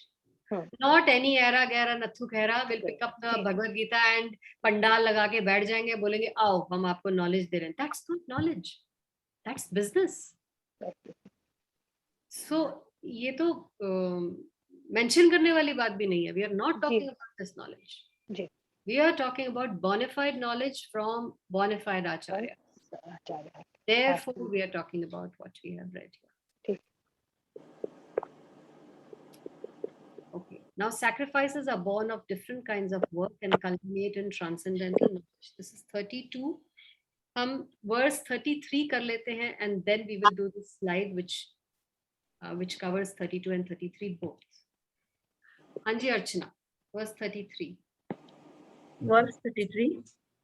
Not any era gera nathu khera will pick up the Bhagavad Gita and pandal लगा के बैठ जाएंगे, बोलेंगे आओ हम आपको knowledge दे रहे हैं. That's not knowledge. That's business. So ये तो mention करने वाली बात भी नहीं है. We are not talking about this knowledge. Ji. We are talking about bona fide knowledge from bona fide Acharya. Therefore, we are talking about what we have read here. Okay. Now, sacrifices are born of different kinds of work and culminate in transcendental knowledge. This is 32. हम verse 33 कर लेते हैं, and then we will do this slide which covers 32 and 33 both. हाँ जी अर्चना, verse 33. Verse 33.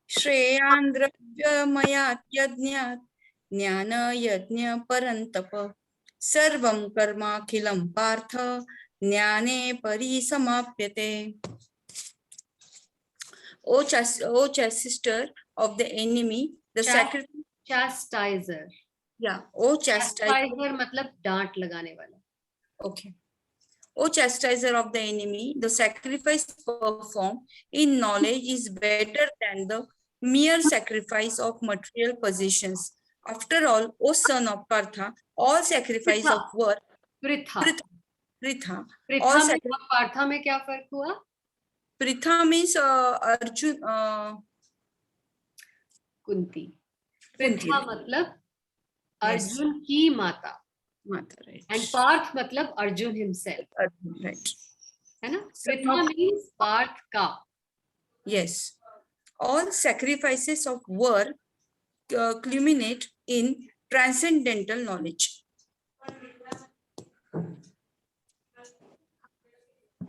श्रेयान् द्रव्यमयात् यज्ञात् ज्ञान यज्ञ परन्तप सर्वं कर्माखिलं पार्थ ज्ञाने परिसमाप्यते. O chastiser of the enemy, the sacrifice. Chastiser. Yeah. O chastiser मतलब डांट लगाने वाला. Okay. O chastiser of the enemy, the sacrifice performed in knowledge is better than the mere sacrifice of material possessions. After all, O son of Partha, all sacrifice of work. Pritha. All Partha में क्या फर्क हुआ? Pritha means Arjun. Kunti. Pritha मतलब अर्जुन की माता. Right. And Parth मतलब Arjun himself. Right. है ना? Pritha means Parth ka. Yes. All sacrifices of work culminate in transcendental knowledge.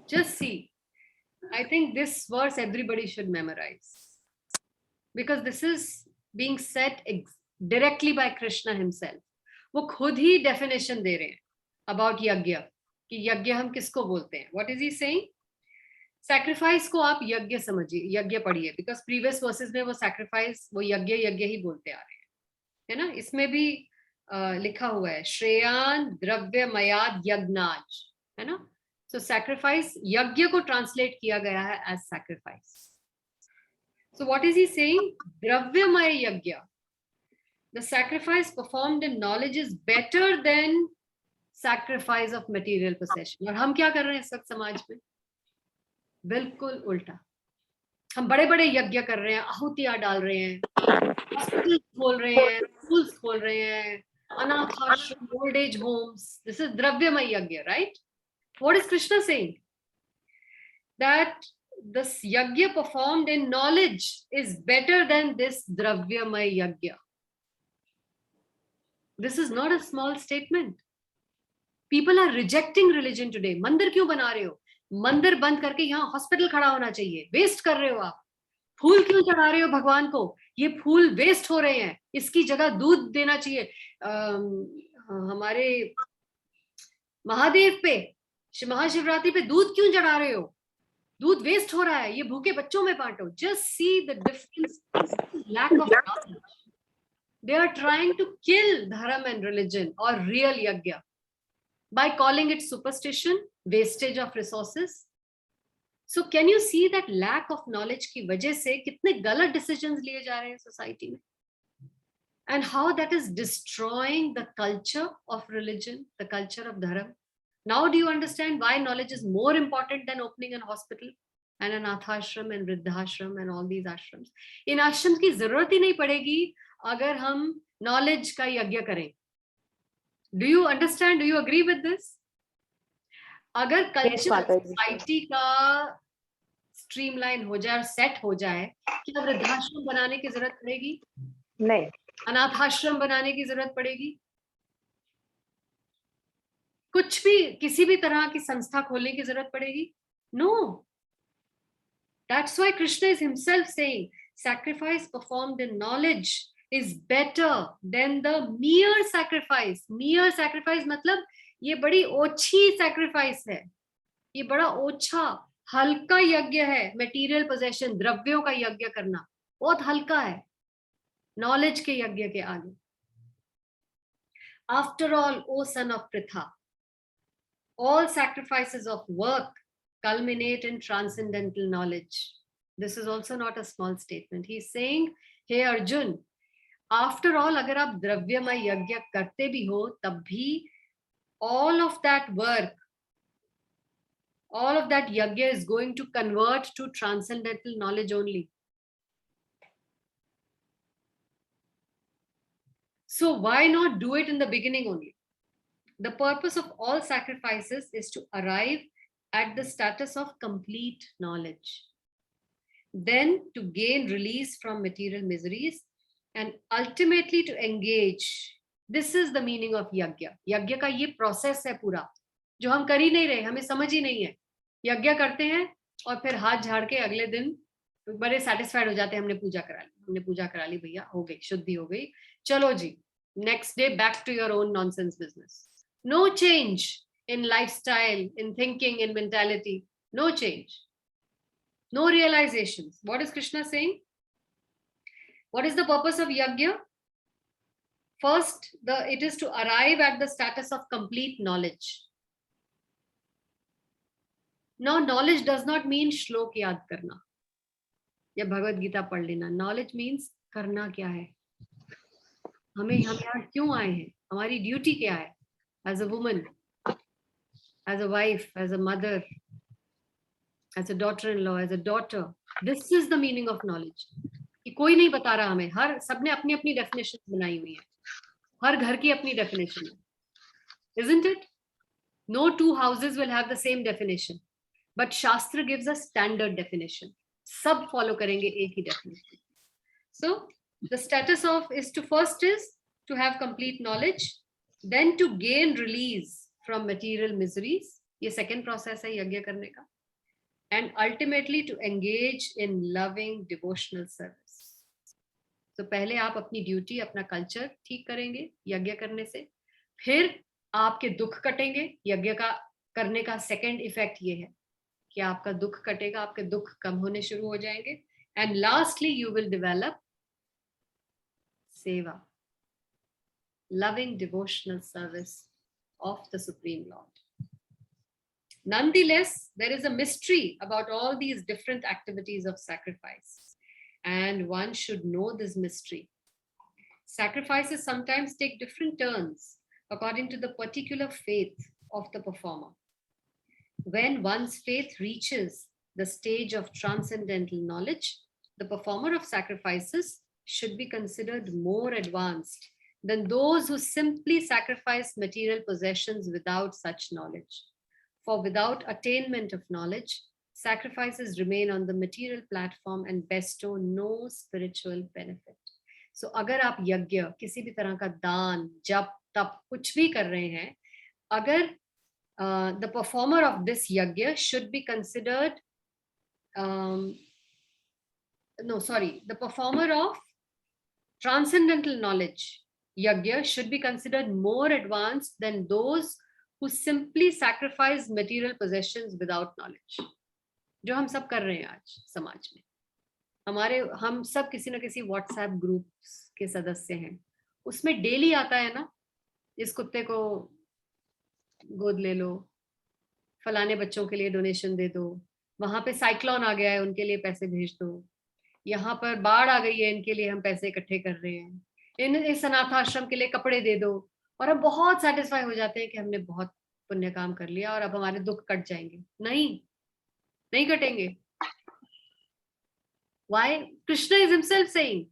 Just see. I think this verse everybody should memorize. Because this is being said directly by Krishna himself. वो खुद ही definition दे रहे हैं about यज्ञ कि यज्ञ हम किसको बोलते हैं. What is he saying? Sacrifice को आप यज्ञ समझिए, यज्ञ पढ़िए, बिकॉज प्रीवियस वर्सेस में वो सैक्रिफाइस, वो यज्ञ ही बोलते आ रहे हैं, है ना. इसमें भी लिखा हुआ है श्रेयान द्रव्यमयाद यज्ञाज, है ना. सो सैक्रिफाइस यज्ञ को ट्रांसलेट किया गया है as sacrifice. So what is he saying? द्रव्यमय यज्ञ, the sacrifice performed in knowledge is better than sacrifice of material possession. और हम क्या कर रहे हैं इस वक्त समाज में? बिल्कुल उल्टा. हम बड़े बड़े यज्ञ कर रहे हैं, आहुतियां डाल रहे हैं, हॉस्पिटल खोल रहे हैं, स्कूल्स खोल रहे हैं, अनाथ आश्रम, old age homes. This is dravyamay yagya, right? What is Krishna saying? That this yagya performed in knowledge is better than this dravyamay yagya. This is not a small statement. People are rejecting religion today. मंदिर क्यों बना रहे हो? मंदिर बंद करके यहाँ hospital खड़ा होना चाहिए. वेस्ट कर रहे हो आप. फूल क्यों चढ़ा रहे हो भगवान को? ये फूल वेस्ट हो रहे हैं. इसकी जगह दूध देना चाहिए. हमारे महादेव पे महाशिवरात्रि पे दूध क्यों चढ़ा रहे हो? दूध वेस्ट हो रहा है. ये भूखे बच्चों में बांटो. Just see the difference. Lack of knowledge. They are trying to kill dharma and religion or real yagya by calling it superstition, wastage of resources. So can you see that lack of knowledge की वजह से कितने गलत decisions लिए जा रहे हैं society में? And how that is destroying the culture of religion, the culture of dharma. Now do you understand why knowledge is more important than opening an hospital and an athashram and vriddhashram and all these ashrams? इन आश्रम की जरूरत ही नहीं पड़ेगी अगर हम knowledge का यज्ञ करें. Do you understand? Do you agree with this? अगर कल्चर सोसाइटी का स्ट्रीमलाइन हो जाए और सेट हो जाए, क्या वृद्धाश्रम बनाने की जरूरत पड़ेगी? नहीं. अनाथाश्रम बनाने की जरूरत पड़ेगी? कुछ भी किसी भी तरह की संस्था खोलने की जरूरत पड़ेगी? No. That's why Krishna is himself saying sacrifice performed in knowledge is better than the mere sacrifice. Mere sacrifice मतलब ये बड़ी ओछी sacrifice है. ये बड़ा ओछा हल्का यज्ञ है. Material possession, द्रव्यों का यज्ञ करना बहुत हल्का है knowledge के यज्ञ के आगे. After all, O son of Pritha, all sacrifices of work culminate in transcendental knowledge. This is also not a small statement. He is saying, hey Arjun, after all, अगर आप द्रव्यमय यज्ञ करते भी हो, तब भी all of that work, all of that yajna is going to convert to transcendental knowledge only. So why not do it in the beginning only? The purpose of all sacrifices is to arrive at the status of complete knowledge, then to gain release from material miseries, and ultimately to engage. This is the meaning of yajna. Yajna का ये process है पूरा, जो हम कर ही नहीं रहे, हमें समझ ही नहीं है. यज्ञ करते हैं और फिर हाथ झाड़ के अगले दिन बड़े satisfied हो जाते हैं, हमने पूजा करा ली भैया, हो गई, शुद्धि हो गई, चलो जी, next day back to your own nonsense business. No change in lifestyle, in thinking, in mentality. No change. No realizations. What is Krishna saying? What is the purpose of yajna? First, it is to arrive at the status of complete knowledge. Now, knowledge does not mean श्लोक याद करना या भगवद गीता पढ़ लेना. Knowledge means करना क्या है, हम यहाँ क्यों आए हैं, हमारी ड्यूटी क्या है, as a woman, as a wife, as a mother, as a daughter-in-law, as a daughter. This is the meaning of knowledge. कि कोई नहीं बता रहा हमें, हर सबने अपनी अपनी डेफिनेशन बनाई हुई है, हर घर की अपनी डेफिनेशन है, isn't it? No two houses will have the same definition, but Shastra gives a standard definition. सब follow करेंगे एक ही definition. So the status of is to have complete knowledge, then to gain release from material miseries. ये second process है यज्ञ करने का. And ultimately to engage in loving devotional service. So पहले आप अपनी ड्यूटी, अपना कल्चर ठीक करेंगे यज्ञ करने से, फिर आपके दुख कटेंगे. यज्ञ का करने का सेकंड इफेक्ट ये है कि आपका दुख कटेगा, आपके दुख कम होने शुरू हो जाएंगे. And lastly you will develop seva, loving devotional service of the Supreme Lord. Nonetheless, there is a mystery about all these different activities of sacrifice, and one should know this mystery. Sacrifices sometimes take different turns according to the particular faith of the performer. When one's faith reaches the stage of transcendental knowledge, the performer of sacrifices should be considered more advanced than those who simply sacrifice material possessions without such knowledge. For without attainment of knowledge, sacrifices remain on the material platform and bestow no spiritual benefit. So अगर आप यज्ञ, किसी भी तरह का दान, जप, तप कुछ भी कर रहे हैं, अगर the performer of this yajna should be considered the performer of transcendental knowledge yajna should be considered more advanced than those who simply sacrifice material possessions without knowledge. जो हम सब कर रहे हैं आज समाज में, हम सब किसी ना किसी व्हाट्सएप ग्रुप के सदस्य हैं, उसमें डेली आता है ना, इस कुत्ते को गोद ले लो, फलाने बच्चों के लिए डोनेशन दे दो, वहां पे साइक्लोन आ गया है उनके लिए पैसे भेज दो, यहाँ पर बाढ़ आ गई है इनके लिए हम पैसे इकट्ठे कर रहे हैं, इस अनाथ आश्रम के लिए कपड़े दे दो, और हम बहुत सेटिस्फाई हो जाते हैं कि हमने बहुत पुण्य काम कर लिया और अब हमारे दुख कट जाएंगे. नहीं कटेंगे. Why? Krishna is himself saying,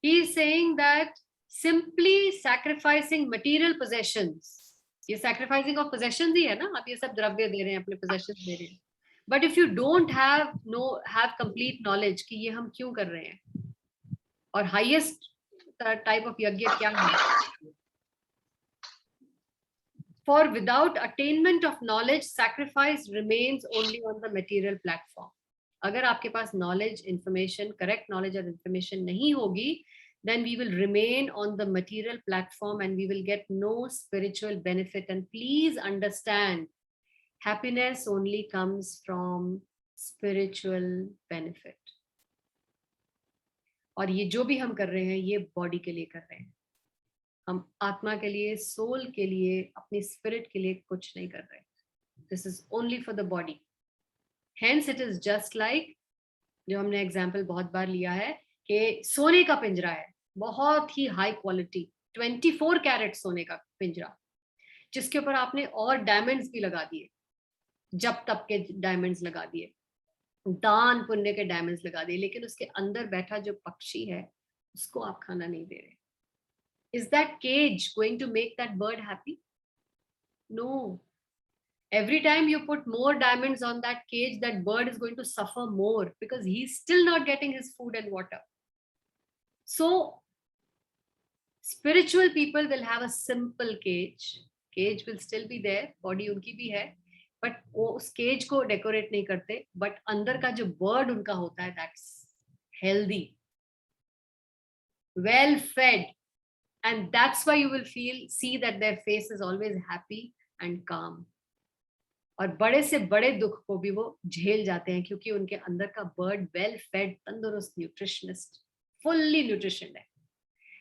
he is saying that simply sacrificing material possessions, ये sacrificing of possessions ही है ना, आप ये सब द्रव्य दे रहे हैं, अपने possessions दे रहे हैं, but if you don't have complete knowledge कि ये हम क्यों कर रहे हैं, और highest type of yajna क्या है, for without attainment of knowledge, sacrifice remains only on the material platform. अगर आपके पास knowledge, information, correct knowledge और information नहीं होगी, then we will remain on the material platform and we will get no spiritual benefit. And please understand, happiness only comes from spiritual benefit. और ये जो भी हम कर रहे हैं, ये body के लिए कर रहे हैं. हम आत्मा के लिए, soul के लिए, अपनी spirit के लिए कुछ नहीं कर रहे. This is only for the body. Hence it is just like, जो हमने example बहुत बार लिया है, कि सोने का पिंजरा है, बहुत ही high quality, 24 कैरेट सोने का पिंजरा, जिसके ऊपर आपने और डायमंड्स भी लगा दिए, जब तब के डायमंड्स लगा दिए, दान पुण्य के डायमंड्स लगा दिए, लेकिन उसके अंदर बैठा जो पक्षी है, उसको आप खाना नहीं दे रहे. Is that cage going to make that bird happy? No. Every time you put more diamonds on that cage, that bird is going to suffer more because he's still not getting his food and water. So, spiritual people will have a simple cage. Cage will still be there, body उनकी भी है, but वो उस cage को decorate नहीं करते, but अंदर का जो bird उनका होता है, that's healthy, well fed, and that's why you will see that their face is always happy and calm. और बड़े से बड़े दुख को भी वो झेल जाते हैं क्योंकि उनके अंदर का बर्ड वेल फेड, तंदुरुस्त, न्यूट्रिशनिस्ट, फुल्ली न्यूट्रिशन है.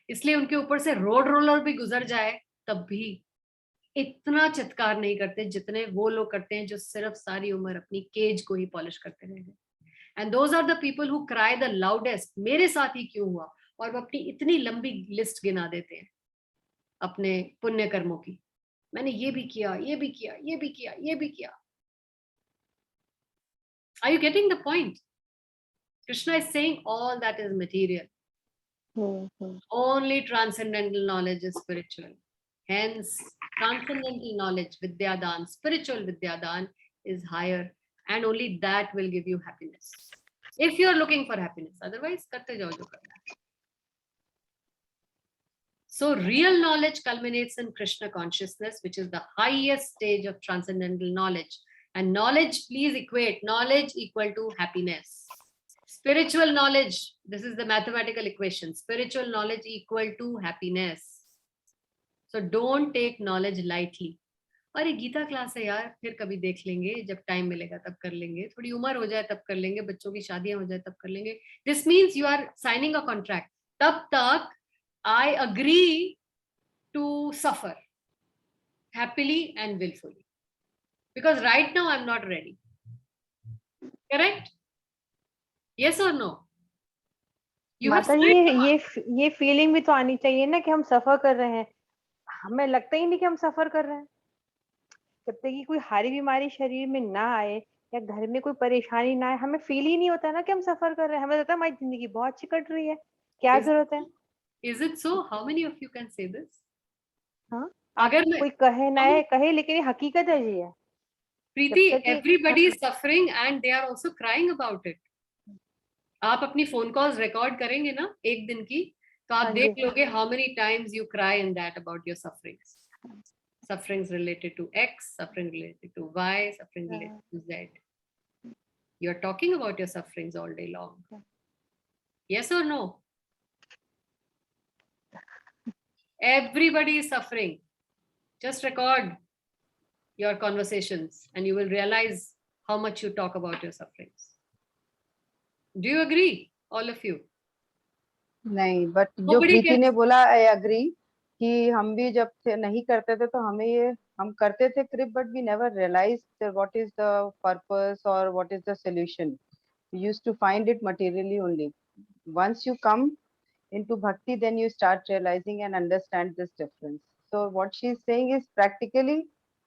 इसलिए उनके ऊपर से रोड रोलर भी गुजर जाए तब भी इतना चित्कार नहीं करते जितने वो लोग करते हैं जो सिर्फ सारी उम्र अपनी केज को ही पॉलिश करते रहे. And those are the people who cry the loudest, मेरे साथ ही क्यों हुआ, और वो अपनी इतनी लंबी लिस्ट गिना देते हैं अपने पुण्य कर्मों की. मैंने ये भी किया, ये भी किया, ये भी किया, ये भी किया. Are you getting the point? Krishna is saying all that is material. Only transcendental knowledge is spiritual. Hence, transcendental knowledge, Vidyadan, spiritual Vidyadan is higher, and only that will give you happiness. If you are looking for happiness, otherwise, karte jao jo karna hai. So real knowledge culminates in Krishna consciousness, which is the highest stage of transcendental knowledge. And knowledge, please equate knowledge equal to happiness. Spiritual knowledge, this is the mathematical equation. Spiritual knowledge equal to happiness. So don't take knowledge lightly. अरे Gita class है यार, फिर कभी देख लेंगे, जब time मिलेगा तब कर लेंगे, थोड़ी उम्र हो जाए तब कर लेंगे, बच्चों की शादियां हो जाए तब कर लेंगे. This means you are signing a contract. तब तक I agree to suffer happily and willfully because right now I'm not ready. Correct? Yes or no? माता जी, ये फीलिंग भी तो आनी चाहिए ना कि हम सफर कर रहे हैं. हमें लगता ही नहीं कि हम सफर कर रहे हैं। जब तक कि कोई हारी बीमारी शरीर में ना आए या घर में कोई परेशानी ना आए, हमें फील ही नहीं होता ना कि हम सफर कर रहे हैं। हमें लगता है हमारी जिंदगी बहुत अच्छी कट रही है, क्या Is- जरूरत है। Is it so? How many of you can say this? हाँ, आप अगर मैं कोई कहे ना है कहे, लेकिन ये हकीकत है जी है। प्रीति, जब तक कि everybody is suffering and they are also crying about it. आप अपनी फोन कॉल्स रिकॉर्ड करेंगे ना एक दिन की, तो आप हाँ देख जी, लोगे how many times you cry in that about your sufferings. Sufferings related to X, suffering related to Y, suffering related to Z. You're talking about your sufferings all day long. Yes or no? Everybody is suffering. Just record your conversations and you will realize how much you talk about your sufferings. Do you agree, all of you? नहीं, but जो Nobody Preeti can. ने बोला I agree कि हम भी जब थे नहीं करते थे तो हमें ये हम करते थे क्रिप but we never realise what is the purpose और what is the solution. We used to find it materially only. Once you come into bhakti, then you start realizing and understand this difference. So what she is saying is practically,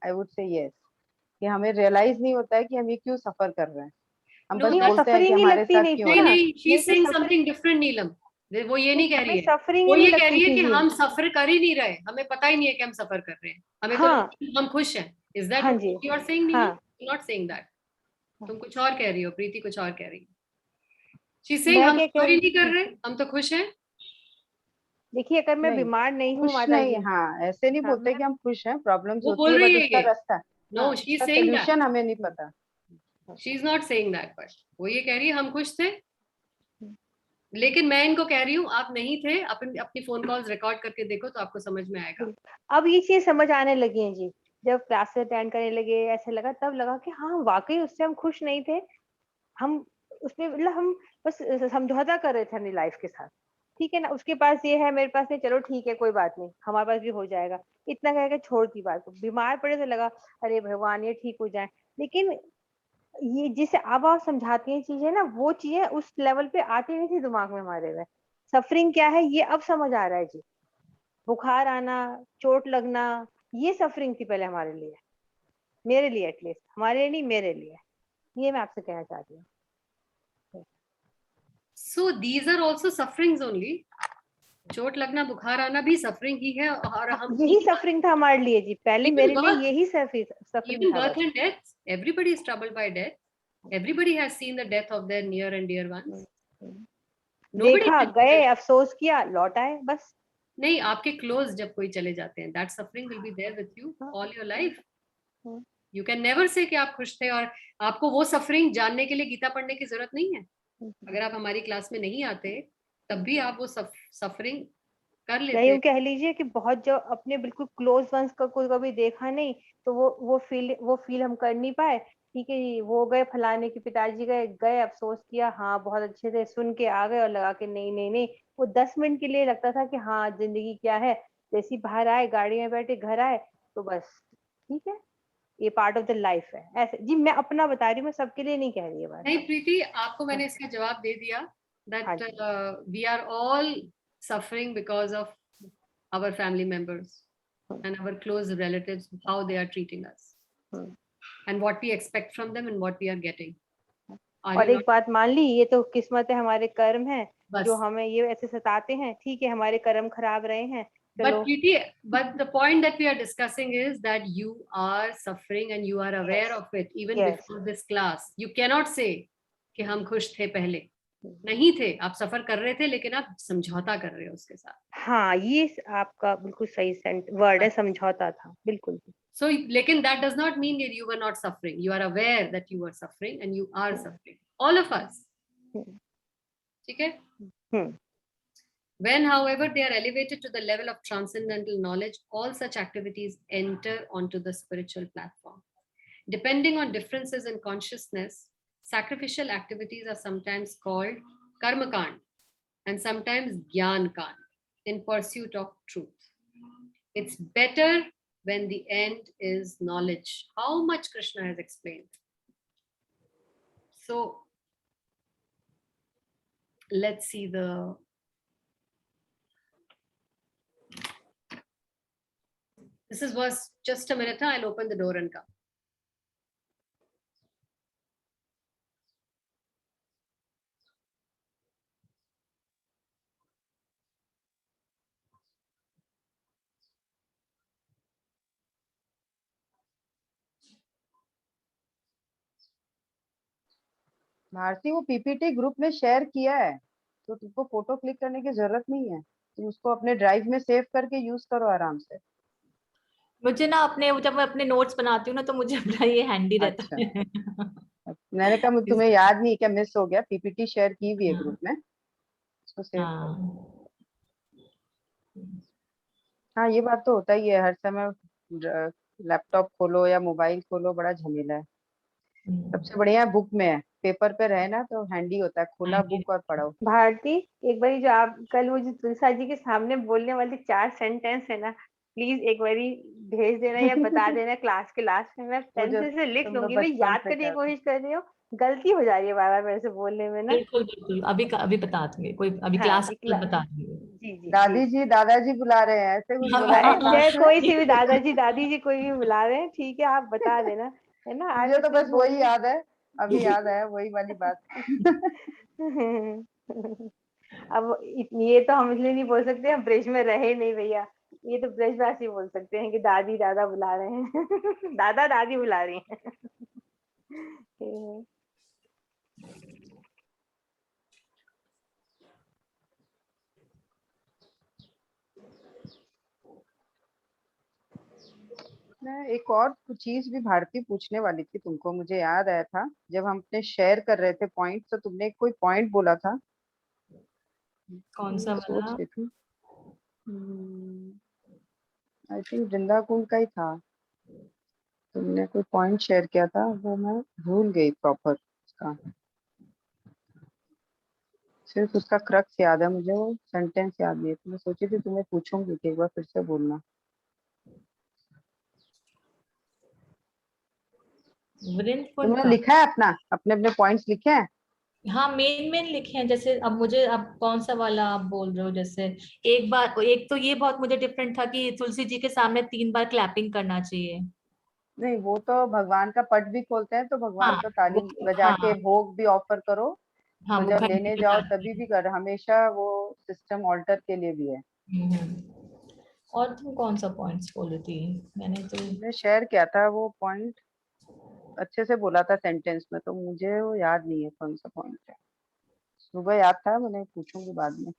I would say yes. कि हमें realize नहीं होता है कि हम ये क्यों सफर कर रहे हैं. हम No, बस नहीं, that's- बोलते हैं कि सफरिंग ही हमारे लगती साथ नहीं क्यों थी हो ना। रहा है. नहीं, she's नहीं, saying सफरिंग something different, नीलम. वो ये नहीं कह हमें रही है. सफरिंग वो ही नहीं ये कह रही लगती है थी कि जी। हम सफर कर ही नहीं रहे, हमें पता ही नहीं है कि हम सफर कर रहे हैं, हमें तो हाँ, लगता है कि हम खुश हैं. Is that हाँ what ji, you are saying, नीलम? हाँ। You're not saying that. तुम कुछ और कह रही हो, प्रीति कुछ और कह रही है. She's saying मैं हम क्या कह सफर ही रही नहीं कर रहे, हम तो खुश हैं. देखिए, अगर मैं नहीं, बीमार नहीं हूँ खुश माता नहीं. जी, हाँ, ऐसे नहीं हाँ, बोलते कि हम खुश हैं. प्रॉब्लम्स वो होती बोल है रही बट है उसका ये. रास्ता, No, हाँ, she's उसका saying that. सोल्यूशन हमें नहीं पता. She's not saying that, but वो ये कह रही है हम खुश थे, लेकिन मैं इनको कह रही हूँ आप नहीं थे. अपनी फोन कॉल्स रिकॉर्ड करके देखो तो आपको समझ में आएगा. अब ये चीज समझ आने लगी है जी। जब क्लासेस अटेंड करने लगे, ऐसे लगा, तब लगा कि हाँ वाकई उससे हम खुश नहीं थे। हम उसमें मतलब हम बस समझौता कर रहे थे अपनी लाइफ के साथ। ठीक है ना, उसके पास ये है, मेरे पास नहीं, चलो ठीक है कोई बात नहीं, हमारे पास भी हो जाएगा, इतना कह के छोड़ दी बात को। बीमार पड़े तो लगा अरे भगवान ये ठीक हो जाए। लेकिन ये जिसे अब आप समझाती हैं चीजें ना, वो चीजें उस लेवल पे आती नहीं थी दिमाग में हमारे में। सफरिंग क्या है ये अब समझ आ रहा है जी। बुखार आना, चोट लगना, ये सफरिंग थी पहले हमारे लिए, मेरे लिए एटलीस्ट, हमारे लिए नहीं मेरे लिए। ये मैं आपसे कहना चाहती हूँ। So these are also sufferings only. चोट लगना, बुखार आना भी सफरिंग ही है. और हम यही सफरिंग था हमारे लिए जी, पहले Even मेरे लिए birth. यही सफरिंग even था birth बस। and death, everybody is troubled by death. Everybody has seen the death of their near and dear ones. Nobody देखा, has- गए, अफसोस किया, लौट आए, बस। नहीं, आपके क्लोज जब कोई चले जाते हैं, that suffering will be there with you all your life. You can never say कि आप खुश थे. और आपको वो सफरिंग जानने के लिए गीता पढ़ने की जरूरत नहीं है. अगर आप हमारी क्लास में नहीं आते तब भी आप वो सफरिंग कर या लेते. यूं कह लीजिए कि बहुत जो अपने बिल्कुल क्लोज वंस का कोई कभी देखा नहीं, तो वो फील हम कर नहीं पाए। ठीक है जी, वो गए, फलाने के पिताजी गए, अफसोस किया, हाँ बहुत अच्छे थे, सुन के आ गए और लगा के नहीं नहीं नहीं। वो 10 मिनट के लिए लगता था कि हाँ जिंदगी क्या है, जैसे ही बाहर आए, गाड़ी में बैठे, घर आए, तो बस ठीक है, ये पार्ट ऑफ द लाइफ है। ऐसे जी, मैं अपना बता रही हूँ, मैं सबके लिए नहीं कह रही है बात। नहीं प्रीति, आपको मैंने इसका जवाब दे दिया. That we are all suffering because of our family members and our close relatives, how they are treating us, and what we expect from them and what we are getting. और एक बात मान ली, ये तो किस्मत है, हमारे कर्म है बस. जो हमें ये ऐसे सताते हैं। ठीक है, हमारे कर्म खराब रहे हैं, But चलो। Preeti, but the point that we are discussing is that you are suffering and you are aware of it even Yes. before this class. You cannot say कि हम खुश थे पहले. नहीं थे, आप सफर कर रहे थे, लेकिन आप समझौता कर रहे हो उसके साथ. हाँ, ये आपका बिल्कुल सही वर्ड है, समझौता था, बिल्कुल। So, लेकिन that does not mean that you were not suffering. You are aware that you were suffering and you are suffering. All of us. ठीक है? When, however, they are elevated to the level of transcendental knowledge, all such activities enter onto the spiritual platform. Depending on differences in consciousness, sacrificial activities are sometimes called karma kand and sometimes gyan kand in pursuit of truth. It's better when the end is knowledge. How much Krishna has explained. So let's see the This is verse. Just a minute, I'll open the door and come. Bharti वो PPT group में share किया है, तो तुमको photo click करने की जरूरत नहीं है, तुम उसको अपने ड्राइव में सेव करके यूज करो आराम से। मुझे ना अपने, जब मैं अपने नोट्स बनाती हूँ ना, तो मुझे अपना ये हैंडी रहता अच्छा। है। मैंने कहा तुम्हें याद नहीं क्या, मिस हो गया, पीपीटी शेयर की हुई है हाँ। ग्रुप में, उसको सेव करो। हाँ। हाँ ये बात तो होता ही है, हर समय लैपटॉप खोलो या मोबाइल खोलो, बड़ा झमेला है। सबसे बढ़िया बुक में है, पेपर पे रहे ना तो हैंडी होता है, खोला बुक और पढ़ो। भारती, एक बारी जो आप कल वो जो तुलसा जी के सामने बोलने वाले 4 सेंटेंस है ना, प्लीज एक बारी भेज देना या बता देना क्लास के लास्ट में, मैं वो जो पेंसिल से लिख तुम लोग लूंगी। मैं बचपन याद से करने की करते। कोशिश कर रही हूँ, गलती हो जा रही है बार बार मेरे से बोलने में ना। बिल्कुल बिल्कुल, अभी बता दूंगी, कोई अभी हाँ क्लास जी, बता दूंगी। जी जी दादी जी। जी दादाजी बुला रहे हैं, ऐसे कुछ बोला था चाहे क्लास में। कोई सी भी दादाजी दादी जी कोई भी बुला रहे हैं, ठीक है, आप बता देना, है ना। आज मुझे तो इतने बस भोर वही में याद है, अभी याद आया वही वाली बात। अब ये तो हम इसलिए नहीं बोल सकते, हम ब्रज में रहे नहीं भैया, ये तो ब्रजवासी बोल सकते हैं कि दादी दादा बुला रहे हैं। दादा दादी बुला रही हैं। मैं एक और चीज भी भारती पूछने वाली थी तुमको, मुझे याद आया था जब हम अपने शेयर कर रहे थे पॉइंट, तो तुमने कोई पॉइंट बोला था, कौन सा मैं सोच वाला? रही थी, आई थिंक वृंदा कुंड का ही था, तुमने कोई पॉइंट शेयर किया था, वो मैं भूल गई प्रॉपर उसका, सिर्फ उसका क्रक्स याद है मुझे, वो सेंटेंस याद नहीं है, तो मैं सोची थी तुम्हें पूछूंगी कि एक बार फिर से बोलना। वृंद कुंड तुमने का? लिखा है अपना, अपने अपने पॉइंट्स लिखे हैं? हाँ, मेन मेन लिखे हैं। जैसे अब मुझे, अब कौन सा वाला आप बोल रहे हो? जैसे एक बार, एक तो ये बहुत मुझे डिफरेंट था कि तुलसी जी के सामने 3 बार क्लैपिंग करना चाहिए। नहीं वो तो भगवान का पट भी खोलते हैं तो भगवान हाँ को ताली वो, बजा के हाँ भोग भी ऑफर करो, हाँ तो वो जब घंटी लेने जाओ बजाते तभी हैं। भी कर, हमेशा वो सिस्टम ऑल्टर के लिए भी है। और तुम कौन सा पॉइंट्स बोल रही थी? मैंने तो मैंने शेयर किया था वो पॉइंट, अच्छे से बोला था सेंटेंस में, तो मुझे वो याद नहीं है कौन सा पॉइंट है, सुबह याद था, मैंने पूछूंगी बाद में।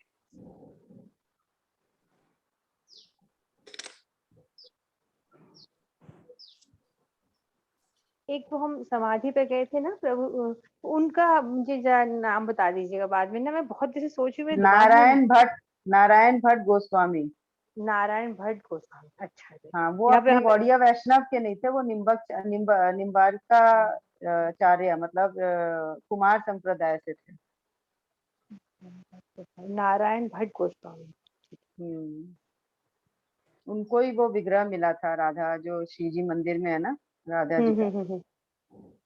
एक तो हम समाधि पे गए थे ना प्रभु, उनका मुझे जरा नाम बता दीजिएगा बाद में ना, मैं बहुत जैसे सोच रही हूँ, मेरे दिमाग में। नारायण भट्ट गोस्वामी। नारायण भट्ट गोस्वामी, अच्छा जी। हाँ वो यहाँ पे अपने गौड़िया वैष्णव के नहीं थे, वो निम्बार्का चार्य, मतलब कुमार संप्रदाय से थे। नारायण भट्ट गोस्वामी। हम्म, उनको ही वो विग्रह मिला था राधा, जो श्री जी मंदिर में है ना, राधा जी का,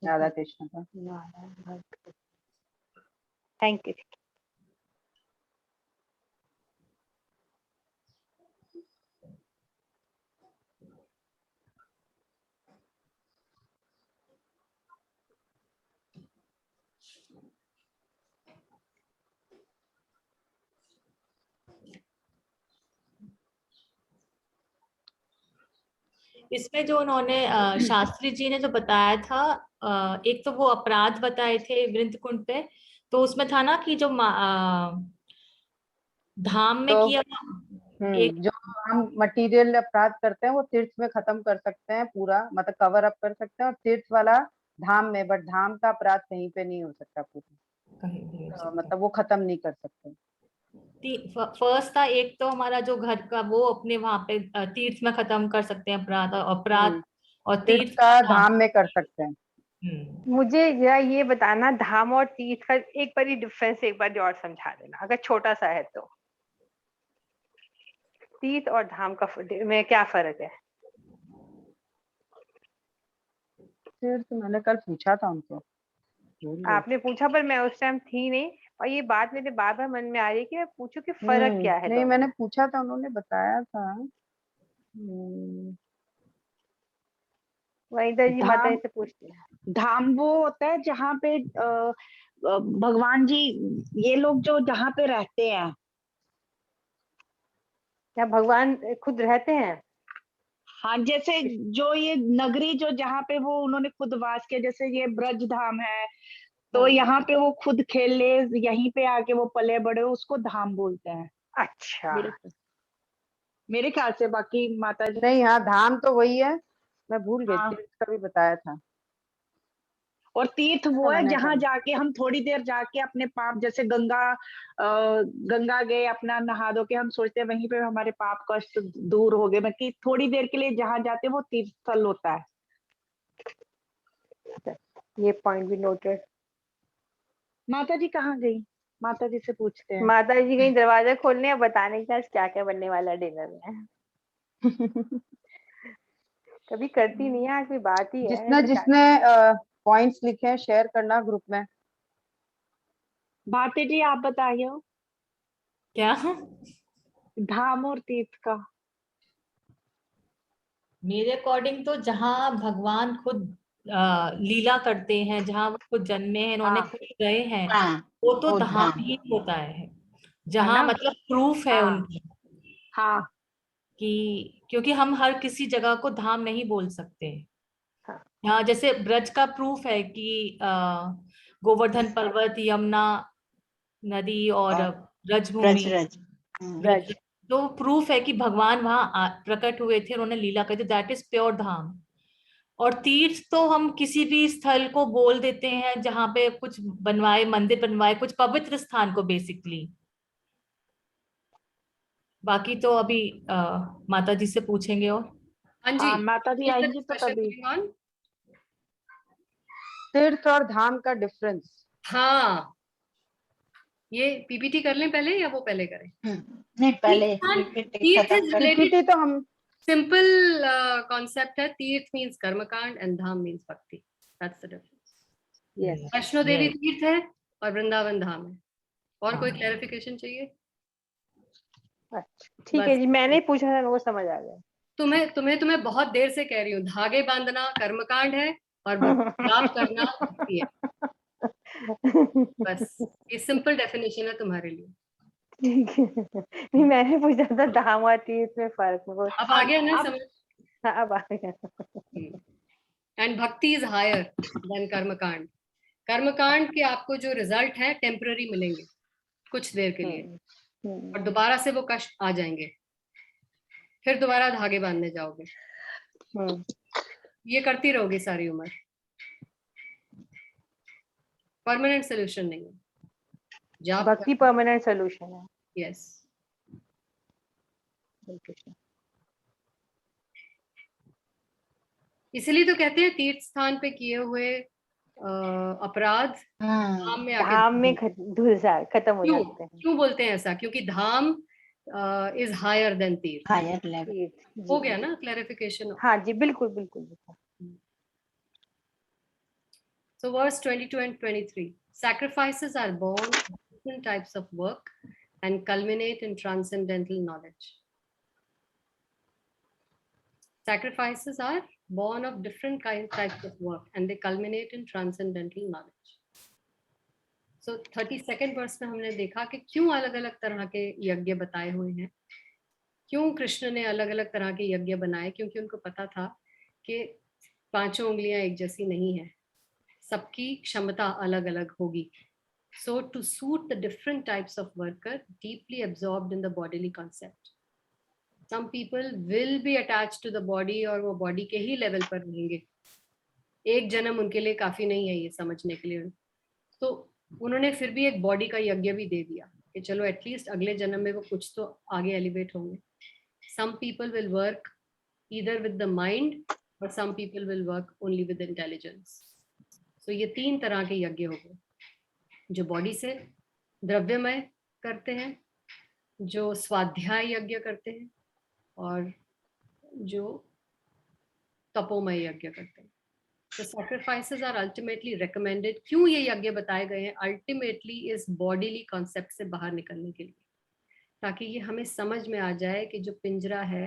राधा कृष्ण का। Narayan Bhatt, thank you. इसमें जो उन्होंने शास्त्री जी ने जो बताया था, एक तो वो अपराध बताए थे वृंद कुंड पे, तो उसमें था ना कि जो धाम में तो किया एक। जो हम मटेरियल अपराध करते हैं वो तीर्थ में खत्म कर सकते हैं पूरा, मतलब कवर अप कर सकते हैं, और तीर्थ वाला धाम में, बट धाम का अपराध कहीं पे नहीं हो सकता पूरा, कहीं भी हो सकता। मतलब वो खत्म नहीं कर सकते। फर्स्ट था एक तो हमारा जो घर का, वो अपने वहां पे तीर्थ में खत्म कर सकते हैं अपराध, और अपराध और तीर्थ तीर्थ का धाम। धाम में कर सकते हैं। मुझे जरा ये बताना, धाम और तीर्थ का एक बार डिफरेंस एक बार और समझा देना, अगर छोटा सा है तो। तीर्थ और धाम का में क्या फर्क है? तीर्थ मैंने कल पूछा था उनको, भूल गई। आपने पूछा पर मैं उस टाइम थी नहीं, और ये बात मेरे बार बार मन में आ रही है कि मैं पूछूं कि फर्क क्या है नहीं दोनों मैंने में। पूछा था, उन्होंने बताया था। हम्म, वहीदा जी माता जी धाम से पूछती है। धाम वो होता है जहाँ पे भगवान जी, ये लोग जो जहाँ पे रहते हैं, क्या भगवान खुद रहते हैं? हाँ, जैसे जो ये नगरी जो जहाँ पे वो उन्होंने खुद वास किया, जैसे ये ब्रज धाम है, तो हाँ। यहाँ पे वो खुद खेले, यहीं पे आके वो पले बड़े, उसको धाम बोलते हैं अच्छा। मेरे ख्याल से। बाकी माता जी, नहीं, हाँ धाम तो वही है, मैं भूल गई, हाँ, तीर्थ का भी बताया था। और तीर्थ वो है मैंने जहाँ कहा। जाके हम थोड़ी देर जाके अपने पाप, जैसे गंगा गए, अपना नहा धो के हम सोचते हैं वहीं पे हमारे पाप कष्ट दूर हो गए, बाकी थोड़ी देर के लिए जहाँ जाते हैं वो तीर्थ स्थल होता है। ये पॉइंट भी नोटेड। माता जी कहाँ गई? माता जी से पूछते हैं। माता जी कहीं दरवाजा खोलने या बताने का क्या क्या बनने वाला डिनर में। कभी करती नहीं है, आज भी बात ही है जिसने बता। जिसने पॉइंट्स लिखे हैं शेयर करना ग्रुप में। भारती जी आप बताइए क्या? धाम और तीर्थ का। मेरे अकॉर्डिंग तो जहाँ भगवान खुद लीला करते हैं, जहाँ वो खुद जन्मे हैं, इन्होंने हाँ, खुद गए हैं, हाँ, वो तो वो धाम धाम। ही होता है। है जहाँ ना? मतलब प्रूफ है हाँ, उनकी हाँ, कि, क्योंकि हम हर किसी जगह को धाम नहीं बोल सकते। हाँ। हाँ, जैसे ब्रज का प्रूफ है कि गोवर्धन पर्वत, यमुना नदी और और ब्रजभूमि, ब्रज रज। ब्रज, तो प्रूफ है कि भगवान वहां प्रकट हुए थे, उन्होंने लीला करी थी, दैट इज प्योर धाम। और तीर्थ तो हम किसी भी स्थल को बोल देते हैं जहां पे कुछ बनवाए, मंदिर बनवाए, कुछ पवित्र स्थान को बेसिकली। बाकी तो अभी माता जी से पूछेंगे। और हाँ जी, हाँ, माता जी is the आएंगी तो discussion तभी। going on? तीर्थ और धाम का डिफरेंस। हाँ, ये पीपीटी कर लें पहले या वो पहले करें? नहीं, पहले तीर्थ खत्म इज कर। रिलेटेड, पीपीटी तो हम सिंपल कॉन्सेप्ट है। तीर्थ मीन्स कर्मकांड एंड धाम मीन्स भक्ति, that's the difference. Yes. Vaishno Devi Yes. तीर्थ है और वृंदावन धाम है। और कोई हाँ। क्लैरिफिकेशन चाहिए? अच्छा ठीक है बस जी, मैंने पूछा था, वो समझ आ गया। तुम्हें बहुत देर से कह रही हूँ, धागे बांधना कर्मकांड है और जाप करना भक्ति है। बस ये सिंपल डेफिनेशन है तुम्हारे लिए। ठीक है। नहीं, मैंने पूछा था धाम और तीर्थ में फर्क वो। अब आ गया ना अब समझ? हाँ, अब आ गया। एंड भक्ति इज हायर देन कर्मकांड। कर्मकांड के आपको जो रिजल्ट है टेम्पररी मिलेंगे, कुछ देर के लिए, और दोबारा से वो कष्ट आ जाएंगे, फिर दोबारा धागे बांधने जाओगे। ये करती रहोगी सारी उम्र, परमानेंट सोल्यूशन नहीं है। जाप भक्ति परमानेंट सोल्यूशन है। यस। इसलिए तो कहते हैं तीर्थ स्थान पे किए हुए अपराध धाम में आके धाम में खत्म हो क्यों जाते हैं। क्यों बोलते हैं ऐसा? क्योंकि dham is higher than tirth. Higher level. तीर्थ हो जी। गया ना क्लैरिफिकेशन? हाँ जी, बिल्कुल बिल्कुल बिल्कुल। So verse 22 and 23, sacrifices are born of different types of work and culminate in transcendental knowledge. Sacrifices are born of different types of work and they culminate in transcendental knowledge. So 32nd verse में हमने देखा कि क्यों अलग अलग तरह के यज्ञ बताए हुए हैं। क्यों कृष्ण ने अलग अलग तरह के यज्ञ बनाए? क्योंकि उनको पता था कि पांचों उंगलियां एक जैसी नहीं है, सबकी क्षमता अलग अलग होगी. So to suit the different types of worker deeply absorbed in the bodily concept. Some people will be attached to the body और वो body के ही level पर रहेंगे. एक जन्म उनके लिए काफी नहीं है ये समझने के लिए. तो उन्होंने फिर भी एक body का यज्ञ भी दे दिया कि चलो एटलीस्ट अगले जन्म में वो कुछ तो आगे एलिवेट होंगे. Some people will work either with the mind or some people will work only with intelligence. So ये तीन तरह के यज्ञ हो गए, जो बॉडी से द्रव्यमय करते हैं, जो स्वाध्याय यज्ञ करते हैं, और जो तपोमय यज्ञ करते हैं. The sacrifices are ultimately recommended. क्यों ये यज्ञ बताए गए हैं? अल्टीमेटली इस बॉडीली कॉन्सेप्ट से बाहर निकलने के लिए, ताकि ये हमें समझ में आ जाए कि जो पिंजरा है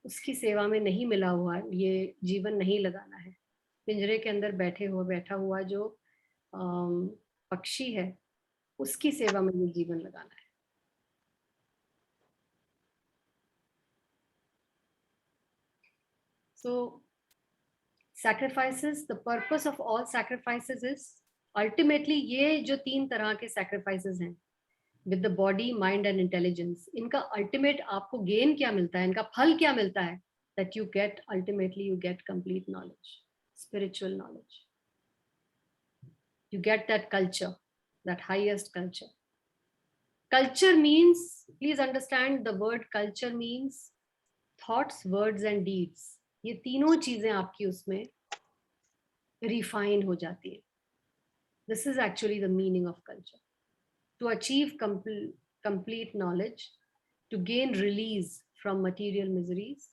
उसकी सेवा में नहीं मिला हुआ, ये जीवन नहीं लगाना है। पिंजरे के अंदर बैठा हुआ जो पक्षी है, उसकी सेवा में ये जीवन लगाना है। So sacrifices, the purpose of all sacrifices is ultimately, ये जो 3 तरह के sacrifices हैं with the body, mind and intelligence, इनका ultimate आपको gain क्या मिलता है, इनका फल क्या मिलता है? That you get, ultimately you get complete knowledge, spiritual knowledge. You get that culture, that highest culture. Culture means, please understand, the word culture means thoughts, words and deeds. ये तीनों चीजें आपकी उसमें refine हो जाती है. This is actually the meaning of culture. To achieve complete knowledge, to gain release from material miseries,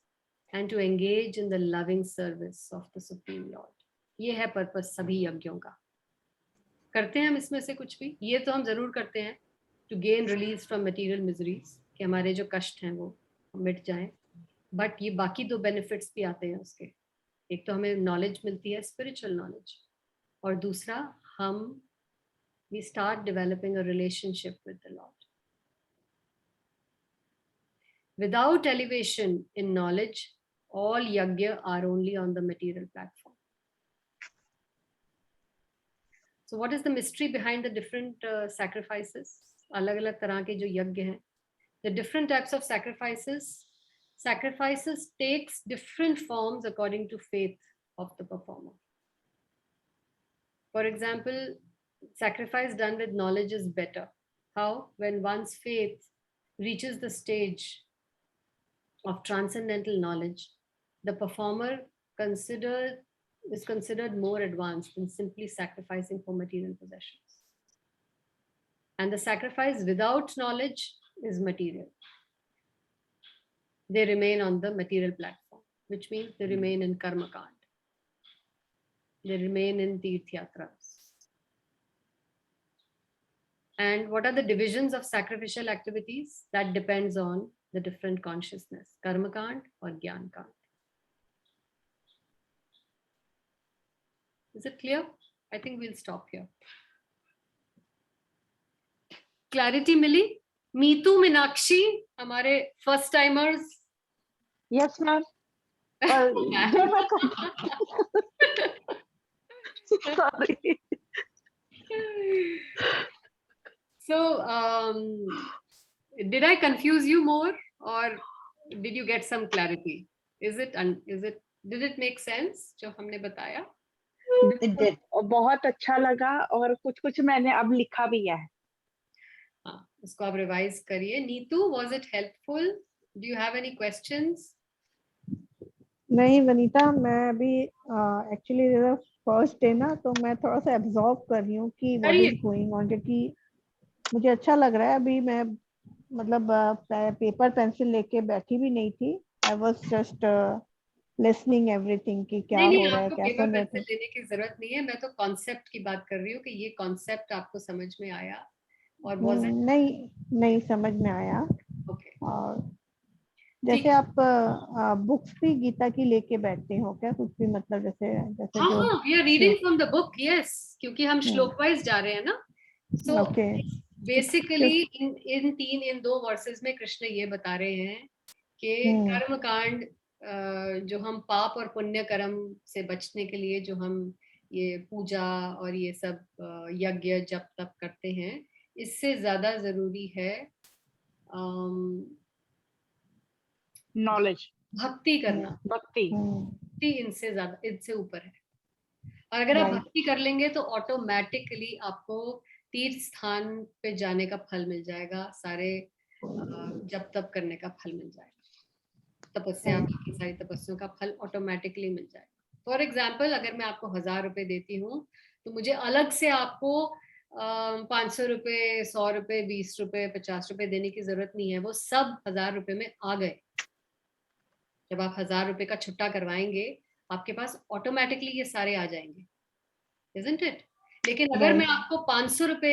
and to engage in the loving service of the Supreme Lord. ये है पर्पस सभी यज्ञों का. करते हैं हम इसमें से कुछ भी? ये तो हम जरूर करते हैं, to gain release from material miseries, कि हमारे जो कष्ट हैं वो मिट जाएं. बट ये बाकी 2 बेनिफिट्स भी आते हैं उसके. एक तो हमें नॉलेज मिलती है, स्पिरिचुअल नॉलेज, और दूसरा हम we start developing a relationship with the Lord. Without elevation in knowledge, all yajna are only on the material platform. So what is the mystery behind the different sacrifices? अलग-अलग तरह के जो यज्ञ हैं, the different types of sacrifices takes different forms according to faith of the performer. For example, sacrifice done with knowledge is better. How? When one's faith reaches the stage of transcendental knowledge, the performer is considered more advanced than simply sacrificing for material possessions. And the sacrifice without knowledge is material. They remain on the material platform, which means they remain in karma kand. They remain in tirth yatras. And what are the divisions of sacrificial activities? That depends on the different consciousness, karma kand or gyan kand. Is it clear? I think we'll stop here. Clarity मिली? मीतू, मीनाक्षी, हमारे first timers. Yes, ma'am. Sorry. So, did I confuse you more, or did you get some clarity? Did it make sense जो हमने बताया? It did. और बहुत अच्छा लगा, और कुछ मैंने अब लिखा भी है. हाँ, उसको आप रिवाइज करिए. Neetu, was it helpful? Do you have any questions? नहीं वनीता, मैं अभी एक्चुअली फर्स्ट डे ना, तो मैं थोड़ा सा एब्जॉर्ब कर रही हूँ कि व्हाट इज गोइंग ऑन, क्योंकि मुझे अच्छा लग रहा है. अभी मैं मतलब पेपर पेंसिल लेके बैठी भी नहीं थी. I was just listening everything कि क्या हो रहा है, कैसा पेपर पेंसिल लेने की जरूरत नहीं है. मैं तो कॉन्सेप्ट की बात कर रही हूँ कि ये कॉन्सेप्ट आपको समझ में आया और नहीं समझ में आया. ओके. और जैसे आप बुक्स भी गीता की लेके बैठते हो क्या, कुछ भी मतलब जैसे हाँ, we are reading from the book, yes, क्योंकि हम श्लोक वाइज जा रहे हैं ना. So बेसिकली इन 2 वर्सेस में कृष्ण ये बता रहे हैं कि कर्म कांड, जो हम पाप और पुण्य कर्म से बचने के लिए जो हम ये पूजा और ये सब यज्ञ जप तप करते हैं, इससे ज्यादा जरूरी है नॉलेज, भक्ति करना. भक्ति इनसे ऊपर है. और अगर आप भक्ति कर लेंगे तो ऑटोमेटिकली आपको तीर्थ स्थान पे जाने का फल मिल जाएगा, सारे जप तप करने का फल मिल जाएगा, तपस्या की सारी तपस्याओं का फल ऑटोमेटिकली मिल जाएगा. फॉर एग्जाम्पल, अगर मैं आपको 1000 रुपए देती हूँ, तो मुझे अलग से आपको 500 रुपए, 100 रुपए, 20 रुपए, 50 रुपए देने की जरूरत नहीं है. वो सब 1000 रुपए में आ गए. जब आप 1000 रुपए का छुट्टा करवाएंगे, आपके पास ऑटोमेटिकली ये सारे आ जाएंगे, isn't it? लेकिन अगर मैं आपको 500 रुपए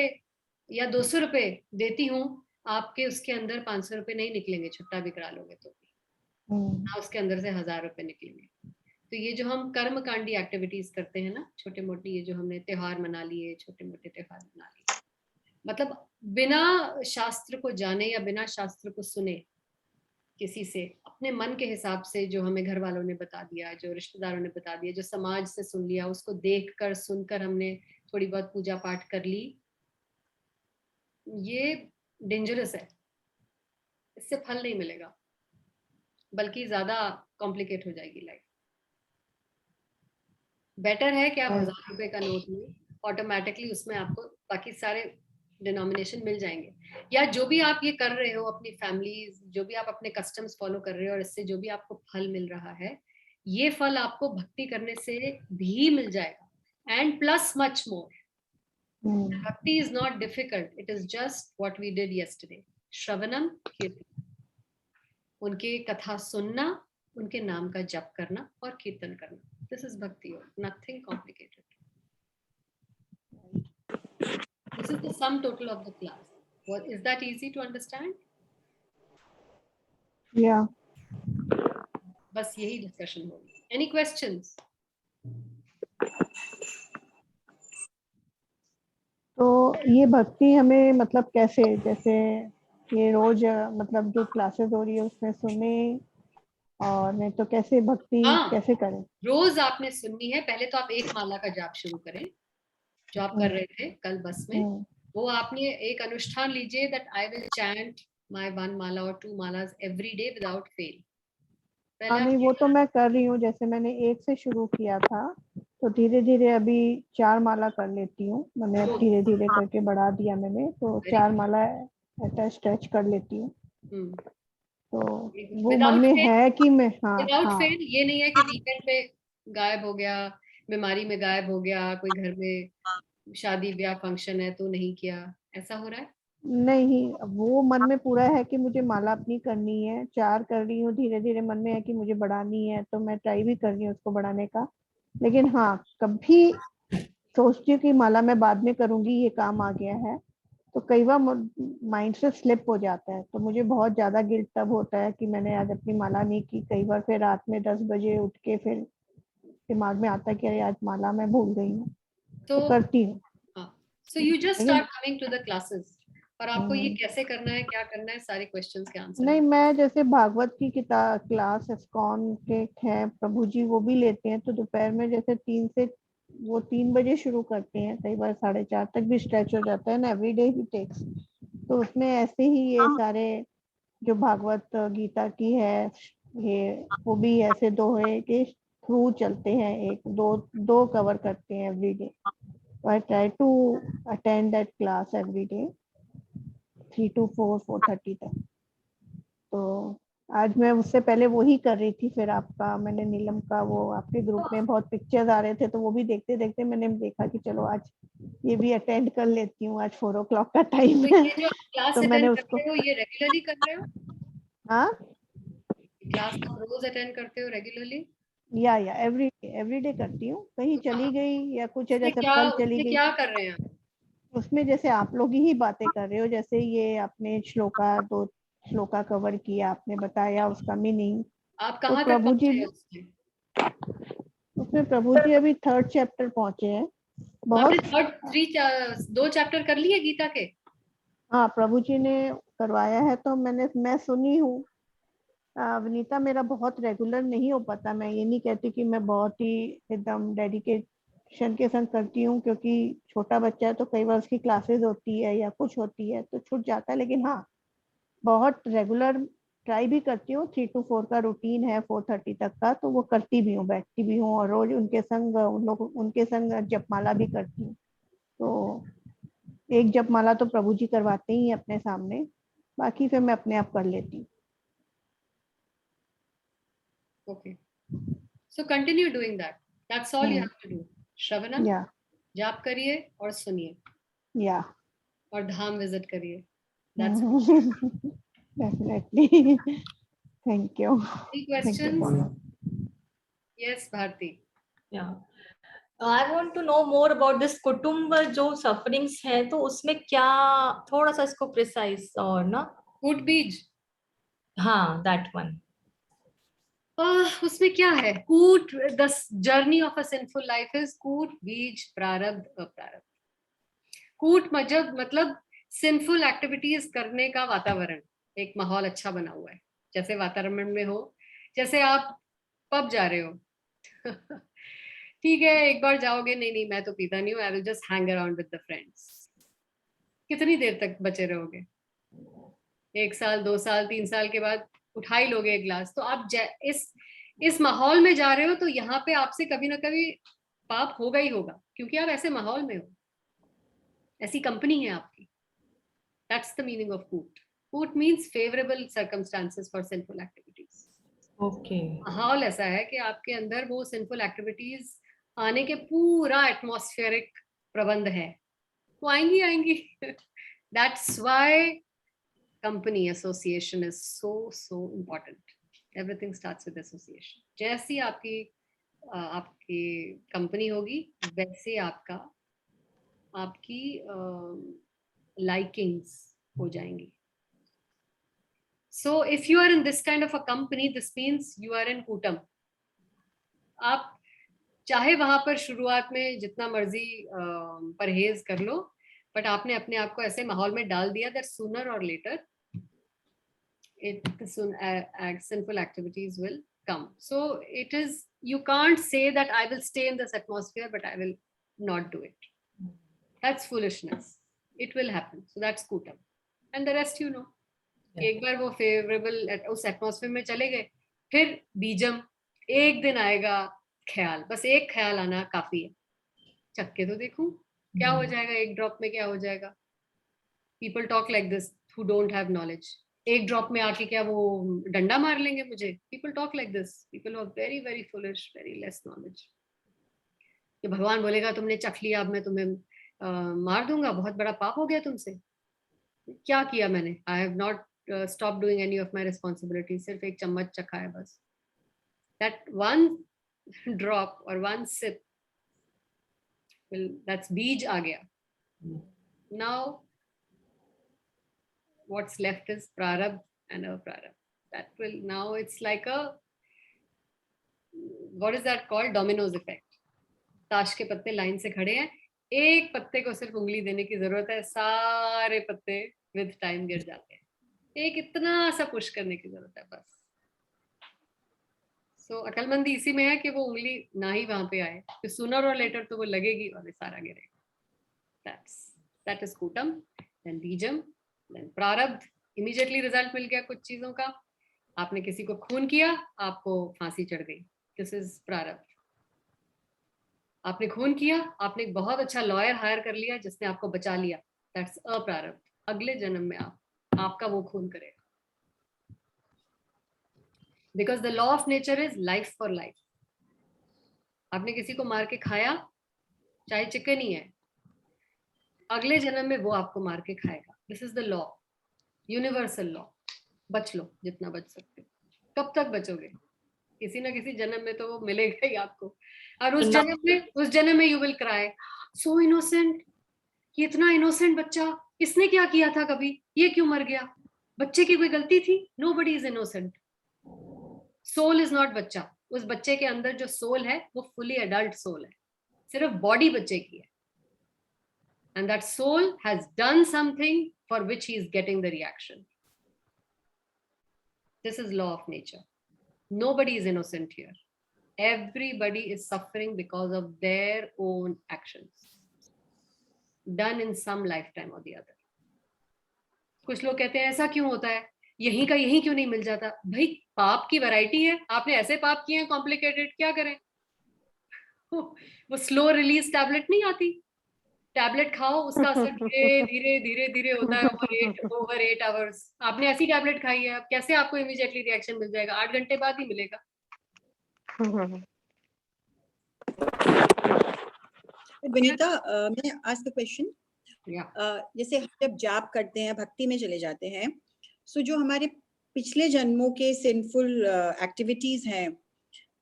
या 200 रुपए देती हूँ, आपके उसके अंदर 500 रुपए नहीं निकलेंगे, छुट्टा भी करा लोगे तो. ना उसके अंदर से 1000 रुपए निकलेंगे। तो ये जो हम कर्म कांडी एक्टिविटीज करते हैं ना, छोटे मोटे, ये जो हमने त्योहार मना लिए, छोटे मोटे त्योहार मना लिए, मतलब बिना शास्त्र को जाने या बिना शास्त्र को सुने किसी से अपने मन के हिसाब से, जो हमें घर वालों ने बता दिया, जो रिश्तेदारों ने बता दिया, जो समाज से सुन लिया, उसको देखकर सुनकर हमने थोड़ी बहुत पूजा पाठ कर ली, ये डेंजरस है। इससे फल नहीं मिलेगा, बल्कि ज्यादा कॉम्प्लिकेट हो जाएगी लाइफ। बेटर है कि आप 1000 रुपए का नोट में ऑटोमेटिकली उसमें आपको बाकी सारे डिनोमिनेशन मिल जाएंगे, या जो भी आप ये कर रहे हो अपनी फैमिली, जो भी आप अपने कस्टम्स फॉलो कर रहे हो और इससे जो भी आपको फल मिल रहा है, ये फल आपको भक्ति करने से भी मिल जाएगा, एंड प्लस मच मोर। भक्ति is not difficult, it is just what we did yesterday, श्रवणम कीर्तन, उनके कथा सुनना, उनके नाम का जप करना और कीर्तन करना। दिस इज भक्ति योग, nothing complicated. This is the sum total of the class. What, is that easy to understand? Yeah. बस यही डिस्कशन होगी। Any questions? तो ये भक्ति हमें मतलब कैसे, जैसे ये रोज मतलब जो क्लासेस हो रही है उसमें सुने, और नहीं तो कैसे भक्ति कैसे करें? रोज आपने सुननी है। पहले तो आप एक माला का जाप शुरू करें, जो आप कर रहे थे कल बस में। वो आपने एक अनुष्ठान लीजिए, that I will chant my 1 mala or 2 malas every day without fail. हाँ नहीं, वो तो मैं कर रही हूँ। जैसे मैंने 1 से शुरू किया था, तो धीरे धीरे अभी 4 माला कर लेती हूँ। मैंने अब धीरे धीरे करके बढ़ा दिया मैंने, तो 4 माला ऐसा स्ट्रेच कर लेती हूँ। तो वो मन में है कि मैं विदाउट फेल। ये नहीं है कि वीकेंड पे गायब हो गया, बीमारी में गायब हो गया, कोई घर में शादी ब्याह फंक्शन है तो नहीं किया, ऐसा हो रहा है? नहीं, वो मन में पूरा है कि मुझे माला अपनी करनी है। 4 कर रही हूँ, धीरे धीरे मन में है कि मुझे बढ़ानी है, तो मैं ट्राई भी कर रही हूँ उसको बढ़ाने का। लेकिन हाँ, कभी सोचती हूँ कि माला मैं बाद में करूंगी, ये काम आ गया है, तो कई बार माइंड से स्लिप हो जाता है। तो मुझे बहुत ज्यादा गिल्ट तब होता है कि मैंने आज अपनी माला नहीं की। कई बार फिर रात में 10 बजे उठ के फिर दिमाग में आता है कि अरे आज माला मैं भूल गई हूँ, तो करती हूँ। So you just start coming to the classes. और आपको ये कैसे करना है, क्या करना है, सारे क्वेश्चंस के आंसर नहीं, मैं जैसे भागवत की किताब क्लास इस्कॉन के हैं प्रभु जी, वो भी लेते हैं। तो दोपहर में जैसे 3 बजे शुरू करते हैं, कई बार 4:30 तक भी स्ट्रेच हो जाता है ना, एवरीडे ही टेक्स। तो उसमें ऐसे ही ये सारे जो भागवत गीता की है, ये वो भी ऐसे दोहे के थ्रू चलते हैं, 1-2 कवर करते हैं everyday. I try to attend that class every day 3 to 4:30 तक। तो आज मैं उससे पहले वो ही कर रही थी। फिर आपका, मैंने नीलम का वो आपके ग्रुप में बहुत पिक्चर्स आ रहे थे, तो वो भी देखते देखते मैंने देखा कि चलो आज ये भी अटेंड कर लेती हूँ। आज 4 o'clock का टाइम है, ये जो क्लास तो मैंने उसको करते हो, ये रेगुलरली कर रहे हो? हाँ, क्लास आप रोज अटेंड करते हो रेगुलरली? या एवरी डे करती हूँ। कहीं चली गई या कुछ है, जैसे कल चली गई। क्या कर रहे हैं? उसमें जैसे आप लोग ही बातें कर रहे हो, जैसे ये आपने 2 श्लोका कवर किया, आपने बताया उसका मीनिंग। आप कहाँ तो प्रभु जी उसमें प्रभु जी अभी 3rd चैप्टर पहुंचे हैं। बहुत 2 चैप्टर कर लिए गीता के? हाँ, प्रभु जी ने करवाया है, तो मैं सुनी हूँ। विनीता, मेरा बहुत रेगुलर नहीं हो पाता। मैं ये नहीं कहती कि मैं बहुत ही एकदम डेडिकेशन के संग करती हूँ, क्योंकि छोटा बच्चा है तो कई बार उसकी क्लासेस होती है या कुछ होती है तो छूट जाता है। लेकिन हाँ, बहुत रेगुलर ट्राई भी करती हूँ। 3 to 4 का रूटीन है 4:30 तक का, तो वो करती भी हूँ, बैठती भी हूँ, और रोज उनके संग जपमाला भी करती हूँ। तो एक जपमाला तो प्रभु जी करवाते ही अपने सामने, बाकी फिर मैं अपने आप कर लेती हूँ। Okay. So continue doing that. That's all you have to do. श्रवणम, जाप करिए और सुनिए, और धाम विजिट करिए। That's it. Definitely. Thank you. Any questions? Yes, Bharti. Yeah. I want to know more about this कुटुंब जो sufferings है, तो उसमें क्या, थोड़ा सा इसको precise और ना। कूट बीज? हाँ, that one. उसमें क्या है? कूट, the journey of a sinful life is कूट, बीज, प्रारब्ध, अप्रारब्ध. कूट मतलब सिंफुल एक्टिविटीज करने का वातावरण, एक माहौल अच्छा बना हुआ है. जैसे वातावरण में हो, जैसे आप पब जा रहे हो. ठीक है, एक बार जाओगे, नहीं नहीं मैं तो पीता नहीं हूँ, I will just hang around with the friends. कितनी देर तक बचे रहोगे? 1 साल, 2 साल, 3 साल के बाद उठा ही लोगे एक गिलास. तो आप इस माहौल में जा रहे हो, तो यहाँ पे आपसे कभी ना कभी पाप होगा ही होगा, क्योंकि आप ऐसे माहौल में हो, ऐसी कंपनी है आपकी. दैट्स द मीनिंग ऑफ कूट. कूट means favourable circumstances for sinful activities. Okay. माहौल ऐसा है कि आपके अंदर वो सिंफुल एक्टिविटीज आने के पूरा एटमॉस्फेरिक प्रबंध है. वो आएंगी आएंगी. That's why company association is so important. Everything starts with association. जैसी आपकी कंपनी होगी, वैसे आपकी लाइकिंग्स हो जाएंगी. So if you are in this kind of a company, this means you are in Kutam. आप चाहे वहां पर शुरुआत में जितना मर्जी परहेज कर लो, बट आपने अपने आप को ऐसे माहौल में डाल दिया that sooner or later sinful activities will come. So it is, you can't say that I will stay in this atmosphere but I will not do it. That's foolishness. It will happen. So that's Kutam. And the rest you know. एक बार वो favourable उस atmosphere में चले गए, फिर बीजम. एक दिन आएगा ख्याल, बस एक ख्याल आना काफी है. चक्के तो देखूं क्या हो जाएगा, एक ड्रॉप में क्या हो जाएगा. People talk like this who don't have knowledge. एक ड्रॉप में आके क्या वो डंडा मार लेंगे मुझे? People talk like this. People are very very foolish, very less knowledge. कि भगवान बोलेगा तुमने चख लिया, अब मैं तुम्हें मार दूंगा, बहुत बड़ा पाप हो गया तुमसे. क्या किया मैंने? I have not stop doing any of my responsibilities. सिर्फ एक चम्मच चखा है बस. That one drop or one sip, that's बीज आ गया. Now what's left is prarabdha and aprarabdha. That will, now it's like a, what is that called? Dominoes effect. ताश के पत्ते लाइन से खड़े हैं, एक पत्ते को सिर्फ उंगली देने की जरूरत है, सारे पत्ते विद टाइम गिर जाते हैं. एक इतना सा पुश करने की जरूरत है बस. सो अकलमंदी इसी में है कि वो उंगली ना ही वहां पे आए, तो सूनर और लेटर तो वो लगेगी और सारा गिरेगा. दैट इज कूटम. देन बीजम, देन प्रारब्ध. इमीडिएटली रिजल्ट मिल गया कुछ चीजों का. आपने किसी को खून किया, आपको फांसी चढ़ गई. दिस इज प्रारब्ध. आपने खून किया, आपने बहुत अच्छा लॉयर हायर कर लिया जिसने आपको बचा लिया. दैट्स अप्रारब्ध. अगले जन्म में आपका वो खून करेगा. Because the law of nature is life for life. आपने किसी को मार के खाया, चाहे चिकन ही है, अगले जन्म में वो आपको मार के खाएगा. This is the law, universal law. बच लो जितना बच सकते हो. कब तक बचोगे? किसी ना किसी जन्म में तो वो मिलेगा ही आपको. और उस जन्म में you will cry, so innocent. ये इतना इनोसेंट बच्चा, इसने क्या किया था कभी, ये क्यों मर गया? बच्चे की कोई गलती थी? Nobody is innocent. Soul is not bachcha. उस बच्चे के अंदर जो सोल है वो फुली एडल्ट सोल है, सिर्फ बॉडी बच्चे की है. And that soul has done something for which he is getting the reaction. This is law of nature. Nobody is innocent here. Everybody is suffering because of their own actions done in some lifetime or the other. कुछ लोग कहते हैं ऐसा क्यों होता है, यहीं का यहीं क्यों नहीं मिल जाता? भाई पाप की वैरायटी है. आपने ऐसे पाप किए हैं कॉम्प्लिकेटेड, क्या करें? वो स्लो रिलीज टैबलेट नहीं आती, टैबलेट खाओ, उसका असर धीरे धीरे धीरे धीरे होता है ओवर 8 आवर्स. आपने ऐसी टैबलेट खाई है, अब कैसे आपको इमीडिएटली रिएक्शन मिल जाएगा? 8 घंटे बाद ही मिलेगा. विनीता, मैं आस्क द क्वेश्चन. जैसे हम जब जाप करते हैं, भक्ति में चले जाते हैं, सो जो हमारे पिछले जन्मों के सिंफुल एक्टिविटीज हैं,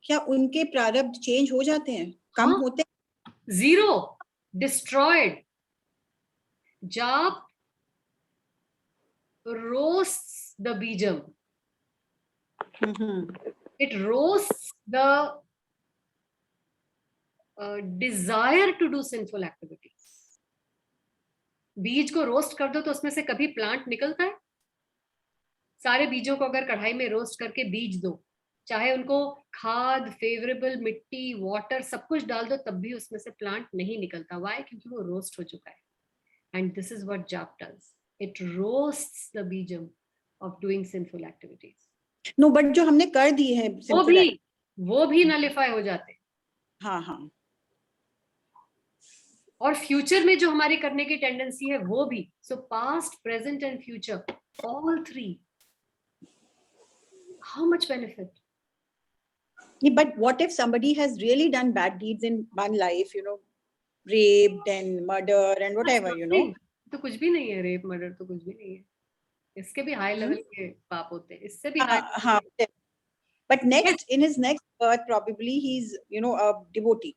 क्या उनके प्रारब्ध चेंज हो जाते हैं, कम होते हैं? Zero, destroyed. जाप roasts the बीजम. It roasts the desire to do sinful activities. बीज को रोस्ट कर दो तो उसमें से कभी प्लांट निकलता है? सारे बीजों को अगर कढ़ाई में रोस्ट करके बीज दो, चाहे उनको खाद, फेवरेबल मिट्टी, वाटर सब कुछ डाल दो, तब भी उसमें से प्लांट नहीं निकलता. वाई? क्योंकि वो रोस्ट हो चुका है. एंड दिस इज व्हाट जाप डज. इट रोस्ट्स द बीजम of doing sinful activities. No but जो हमने कर दी है वो भी नलिफाई हो जाते. हाँ हाँ. और फ्यूचर में जो हमारी करने की टेंडेंसी है वो भी. सो past, present and future, all three. How much benefit? Yeah, but what if somebody has really done bad deeds in one life, you know, raped and murder and whatever, you know? तो कुछ भी नहीं है. Rape, murder तो कुछ भी नहीं है. इसके भी हाई लेवल के पाप होते हैं. इससे भी हाँ. But next, in his next birth, probably he's, you know, a devotee.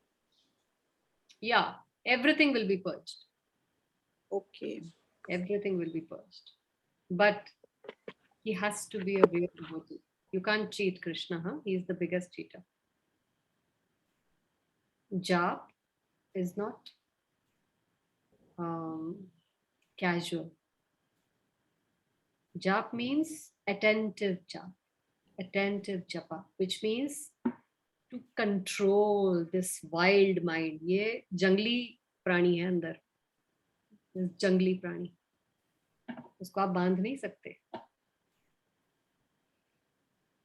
Yeah, everything will be purged. Okay. Everything will be purged. But he has to be a real devotee. You can't cheat Krishna, huh? He is the biggest cheater. Jap is not casual. Jap means attentive jap, attentive japa, which means to control this wild mind. ये जंगली प्राणी है अंदर. जंगली प्राणी, उसको आप बांध नहीं सकते.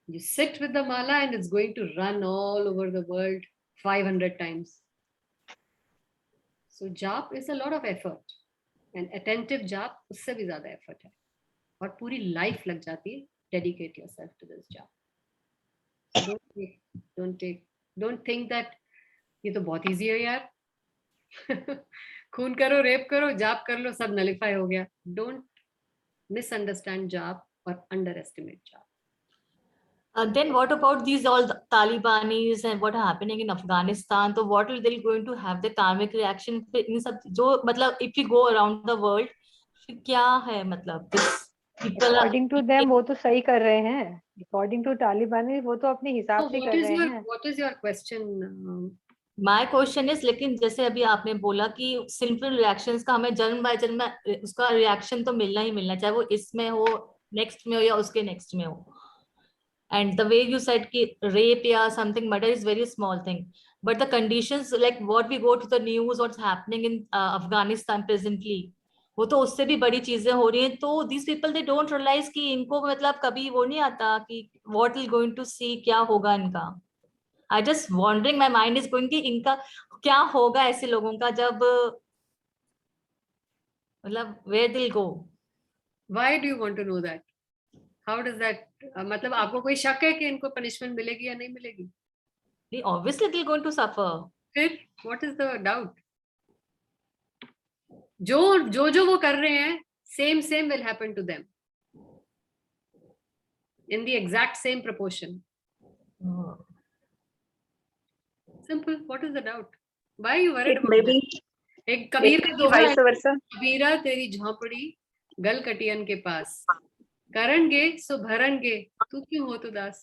You sit with the mala and it's going to run all over the world 500 times. So jap is a lot of effort, and attentive jap उससे भी ज़्यादा effort है, और पूरी life लग जाती है. Dedicate yourself to this jap. Don't think that ये तो बहुत easy है यार. खून करो, रेप करो, जाप कर लो, सब नलिफाई हो गया. Don't misunderstand jap or underestimate jap. Then what about these all the Talibanis and what are happening in Afghanistan? So what will they going to have the karmic reaction? इन सब जो मतलब if we go around the world, क्या है मतलब? According to them वो तो सही कर रहे हैं. According to Taliban वो तो अपने हिसाब से कर रहे हैं. What is your question? My question is, लेकिन जैसे अभी आपने बोला कि sinful reactions का हमें जन्म बाय जन्म उसका reaction तो मिलना ही मिलना, चाहे वो इसमें हो, next में हो या उसके next में हो. And the way you said ki rape or something, murder is very small thing, but the conditions like what we go to the news, what's happening in Afghanistan presently, वो तो उससे भी बड़ी चीजें हो रही हैं. तो these people they don't realize कि इनको मतलब कभी वो नहीं आता कि what will going to see, क्या होगा इनका. I just wondering, my mind is going कि इनका क्या होगा ऐसे लोगों का जब मतलब where they'll go. Why do you want to know that? How does that? मतलब आपको कोई शक है कि इनको पनिशमेंट मिलेगी या नहीं मिलेगी? Obviously they're going to suffer. फिर what is the doubt? जो वो कर रहे हैं, same will happen to them in the exact same proportion. Simple. What is the doubt? Why are you worried about maybe that? एक कबीर का दोहा vice versa. कबीरा तेरी झोंपड़ी गल कटियन के पास, करेंगे सो भरेंगे, तू क्यों हो तो दास.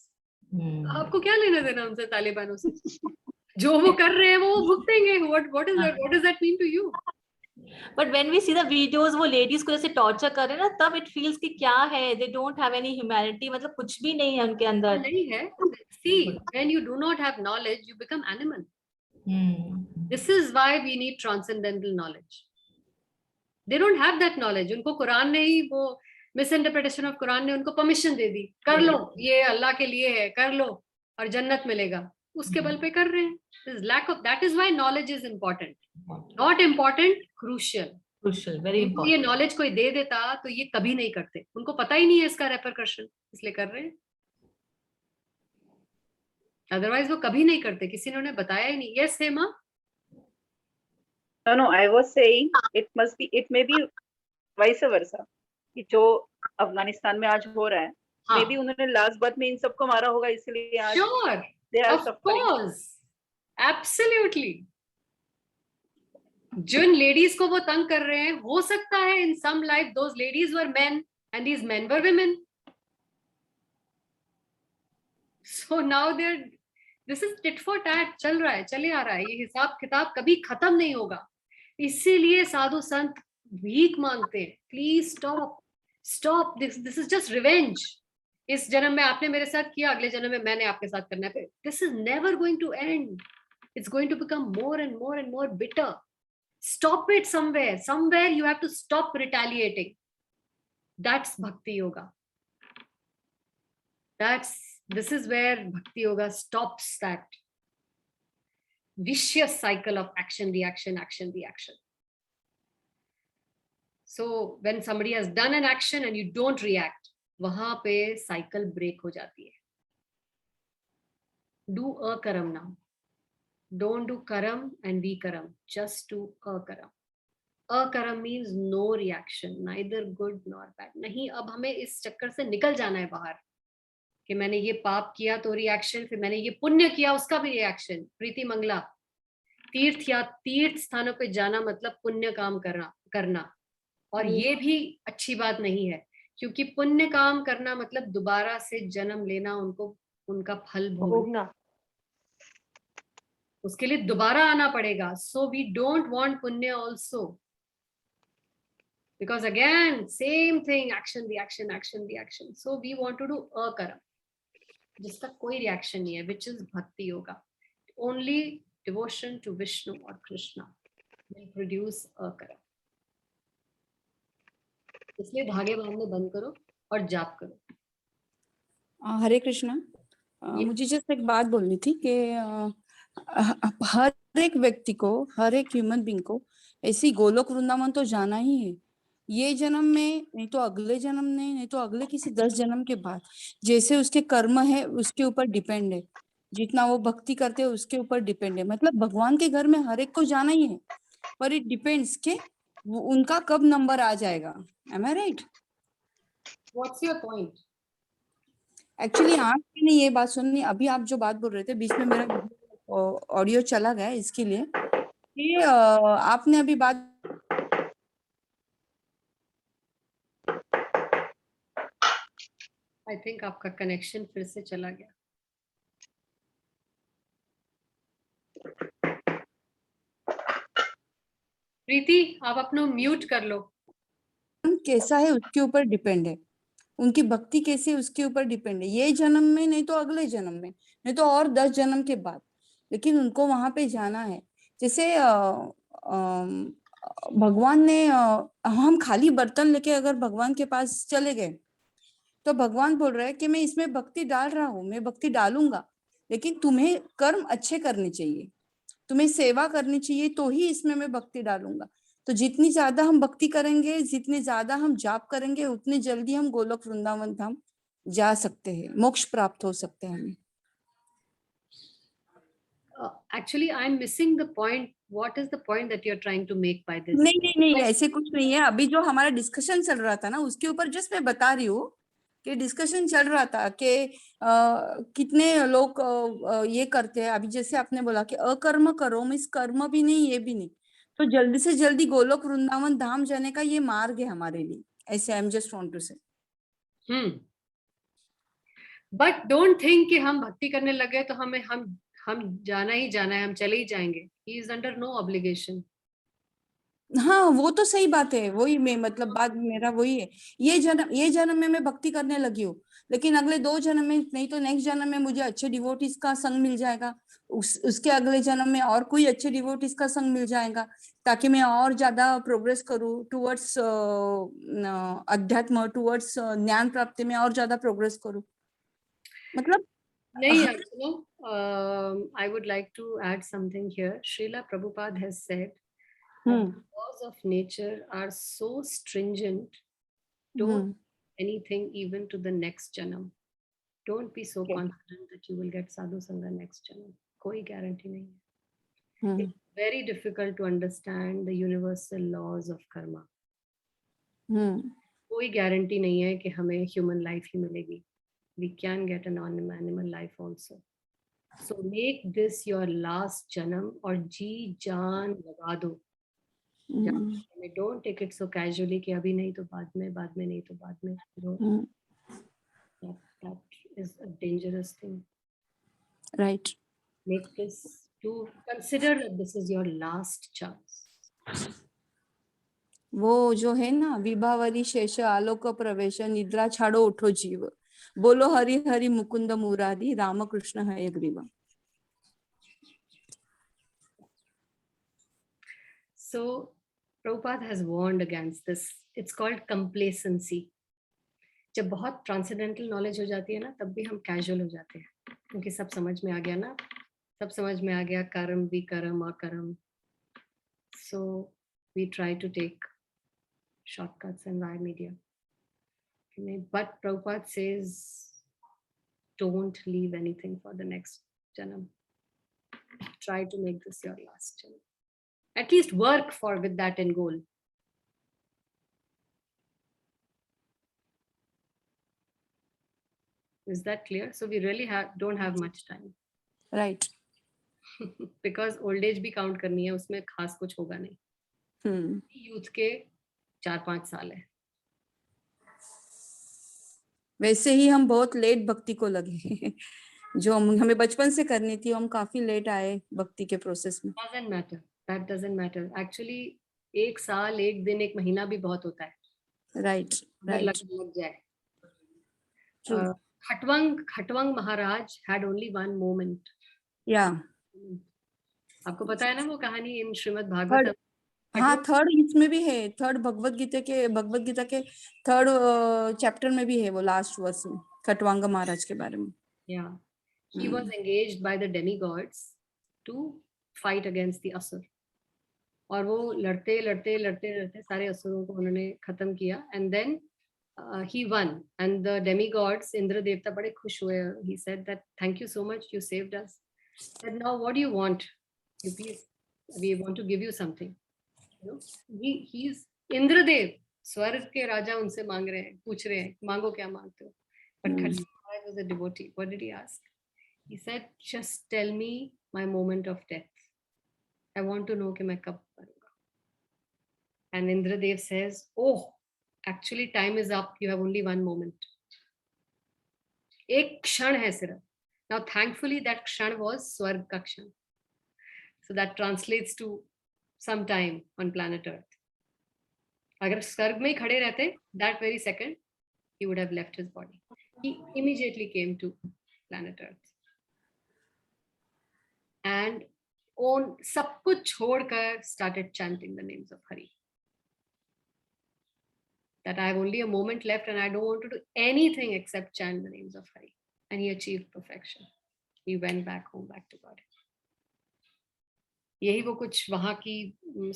आपको क्या लेना देना उनसे, तालिबानों से? जो वो कर रहे हैं वो भुगतेंगे. What does that mean to you? But when we see the videos, वो ladies को जैसे torture कर रहे हैं ना, तब it feels कि क्या है, they don't have any humanity, मतलब कुछ भी नहीं है उनके अंदर. नहीं है. See, when you do not have knowledge, you become animal. This is why we need transcendental knowledge. They don't have that knowledge. उनको कुरान ने ही वो मिसइंटरप्रिटेशन ऑफ कुरान ने उनको परमिशन दे दी, कर लो, ये अल्लाह के लिए है, कर लो और जन्नत मिलेगा. उसके बल पे कर रहे हैं. There's lack of that is why knowledge is important. Not important, crucial. Crucial, very important. ये knowledge कोई दे देता तो ये कभी नहीं करते. उनको पता ही नहीं है इसका repercussion, इसलिए कर रहे हैं. Otherwise वो कभी नहीं करते. किसी ने उन्हें बताया ही नहीं. Yes, Hema? No, I was saying it may be vice versa. कि जो अफगानिस्तान में आज हो रहा है, मे बी उन्होंने लास्ट बर्थ में इन सबको मारा होगा, इसलिए आज Sure, of course, absolutely. जिन लेडीज को वो तंग कर रहे हैं, हो सकता है in some life those ladies were men and these men were women. So now this is tit for tat, चल रहा है, चले आ रहा है, ये हिसाब किताब कभी खत्म नहीं होगा. इसीलिए साधु संत भीख मांगते हैं, please stop this is just revenge. इस जन्म में आपने मेरे साथ किया, अगले जन्म में मैंने आपके साथ करना है. This is never going to end. It's going to become more and more and more bitter. Stop it somewhere. Somewhere you have to stop retaliating. That's Bhakti Yoga. This is where Bhakti Yoga stops that vicious cycle of action, reaction, action, reaction. So when somebody has done an action and you don't react, वहां पे cycle break हो जाती है. Do akaram now. Don't do karam and vikaram. Just do akaram. Akaram means no reaction, neither good nor bad. नहीं, अब हमें इस चक्कर से निकल जाना है बाहर कि मैंने ये पाप किया तो रिएक्शन, फिर मैंने ये पुण्य किया उसका भी रिएक्शन. प्रीति मंगला, तीर्थ स्थानों पे जाना मतलब पुण्य काम करना. और ये भी अच्छी बात नहीं है, क्योंकि पुण्य काम करना मतलब दोबारा से जन्म लेना, उनका फल भोगना, उसके लिए दोबारा आना पड़ेगा. So we don't want punya also, because again same thing, action reaction, action reaction. So we want to do akarma, जिसका कोई रिएक्शन नहीं है, which is bhakti yoga. Only devotion to Vishnu और कृष्णा विल प्रोड्यूस अकर्म. इसलिए धागे बांधने बंद करो और जाप करो. हरे कृष्णा. मुझे जस्ट एक बात बोलनी थी कि हर एक व्यक्ति को, हर एक ह्यूमन बीइंग को ऐसी गोलोक वृंदावन तो जाना ही है. ये जन्म में नहीं तो अगले जन्म में, नहीं तो अगले किसी 10 जन्म के बाद. जैसे उसके कर्म है उसके ऊपर डिपेंड है, जितना वो भक्ति करते हैं उसके ऊपर डिपेंड है. मतलब भगवान के घर में हर एक को जाना ही है, पर इट डिपेंड्स के उनका कब नंबर आ जाएगा. Am I right? What's your point? Actually आपने ये बात सुननी, अभी आप जो बात बोल रहे थे बीच में मेरा ऑडियो चला गया, इसके लिए कि आपने अभी बात, आई थिंक आपका कनेक्शन फिर से चला गया. प्रीति, आप अपना म्यूट कर लो. कैसा है उसके ऊपर डिपेंड है, उनकी भक्ति कैसी है उसके ऊपर डिपेंड है. ये जन्म में नहीं तो अगले जन्म में, नहीं तो और 10 जन्म के बाद, लेकिन उनको वहां पे जाना है. जैसे भगवान ने, हम खाली बर्तन लेके अगर भगवान के पास चले गए तो भगवान बोल रहे हैं कि मैं इसमें भक्ति डाल रहा हूँ, मैं भक्ति डालूंगा, लेकिन तुम्हें कर्म अच्छे करने चाहिए, तुम्हें सेवा करनी चाहिए, तो ही इसमें मैं भक्ति डालूंगा. तो जितनी ज्यादा हम भक्ति करेंगे, जितने ज्यादा हम जाप करेंगे, उतनी जल्दी हम गोलोक वृंदावन धाम जा सकते हैं, मोक्ष प्राप्त हो सकते हैं हमें. Actually, I'm missing the point. What is the point that you're trying to make by this? नहीं, ऐसे कुछ नहीं है. अभी जो हमारा डिस्कशन चल रहा था ना, उसके ऊपर जस्ट मैं बता रही हूँ कि डिस्कशन चल रहा था कि कितने लोग ये करते हैं. अभी जैसे आपने बोला कि अकर्म करो, मीन्स कर्म भी नहीं, ये भी नहीं, तो जल्दी से जल्दी गोलोक वृंदावन धाम जाने का ये मार्ग है हमारे लिए. ऐसे I am just want to say. But don't think कि हम भक्ति करने लगे तो हम जाना ही जाना है, हम चले ही जाएंगे. He is under no obligation. हाँ, वो तो सही बात है. वही मैं, मतलब बात मेरा वही है. ये जन्म में मैं भक्ति करने लगी हूँ, लेकिन अगले 2 जन्म में नहीं तो नेक्स्ट जन्म में मुझे अच्छे डिवोटीज का संग मिल जाएगा, उसके अगले जन्म में और कोई अच्छे डिवोटीज का संग मिल जाएगा, ताकि मैं और ज्यादा प्रोग्रेस करूँ टुवर्ड्स अध्यात्म, टुवर्ड्स ज्ञान प्राप्ति में और ज्यादा प्रोग्रेस करूँ. मतलब नहीं, I would like to add something here. Srila Prabhupada has said that the laws of nature are so stringent. Don't do anything even to the next janam. Don't be so confident that you will get sadhu sangha next janam. कोई guarantee नहीं है. It's very difficult to understand the universal laws of karma. कोई guarantee नहीं है कि हमें human life ही मिलेगी. We can get an animal life also. So make this your last janam और जी जान लगा दो. Don't take it so casually कि अभी नहीं तो बाद में नहीं तो बाद में. That is a dangerous thing. Right. Make this to consider that this is your last chance. वो जो है ना, विभावरी शेष आलोक प्रवेश निद्रा छाड़ो उठो जीव, बोलो Hari Hari Mukund Murari Ram Krishna Hayagriva. So Prabhupada has warned against this. It's called complacency. जब बहुत ट्रांसेंडेंटल नॉलेज हो जाती है ना, तब भी हम कैजुअल हो जाते हैं, क्योंकि सब समझ में आ गया ना, सब समझ में आ गया, कर्म विकर्म अकर्म. So we try to take shortcuts and via media. But Prabhupada says, don't leave anything for the next janam. Try to make this your last janam. At least work for with that end goal. Is that clear? So we really don't have much time. Right. Because old age भी count करनी है, उसमें खास कुछ होगा नहीं. Youth के 4-5 साल है. वैसे ही हम बहुत लेट भक्ति को लगे. जो हमें बचपन से करनी थी, हम काफी लेट आए भक्ति के प्रोसेस में. Doesn't matter. That doesn't matter. Actually, 1 साल, 1 दिन, 1 महीना भी बहुत होता है. Right. Right. लग जाए. खटवंग महाराज had only one moment. Yeah. आपको पता है ना वो कहानी इन श्रीमद् भागवत. हाँ, थर्ड इसमें भी है, थर्ड भगवत गीता के थर्ड चैप्टर में भी है वो लास्ट वर्स में खटवांग महाराज के बारे में. Yeah, he was engaged by the demigods to fight against the asur. और वो लड़ते सारे असुरों को उन्होंने खत्म किया. And then he won, and the demigods, Indra Devta, बड़े खुश हुए. He said that thank you so much, you saved us. And now what do you want? You please, we want to give you something. You know, he's Indradev, स्वर्ग के राजा उनसे मांग रहे हैं, पूछ रहे हैं, मांगो क्या मांगते हो. But Khatwang was a devotee. What did he ask? He said, just tell me my moment of death. I want to know कि मैं कब मरूंगा. And Indradev says, oh, actually time is up. You have only one moment. एक क्षण है सिर्फ. Now thankfully that क्षण was स्वर्ग का क्षण. So that translates to some time on planet Earth. अगर स्वर्ग में ही खड़े रहते, that very second, he would have left his body. He immediately came to planet Earth. And on सब कुछ छोड़कर started chanting the names of Hari. That I have only a moment left and I don't want to do anything except chant the names of Hari. And he achieved perfection. He went back home, back to God. यही वो कुछ वहां की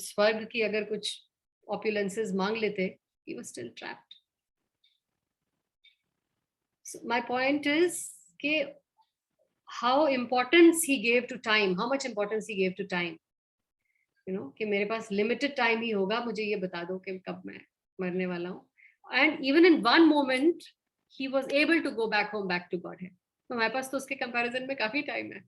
स्वर्ग की अगर कुछ opulences मांग लेते, he was still trapped. So my point is कि how importance he gave to time, how much importance he gave to time. You know, कि मेरे पास limited time ही होगा, मुझे ये बता दो कि कब मैं मरने वाला हूँ. And even in one moment, he was able to go back home, back to God. तो हमारे पास तो उसके comparison में काफी time है.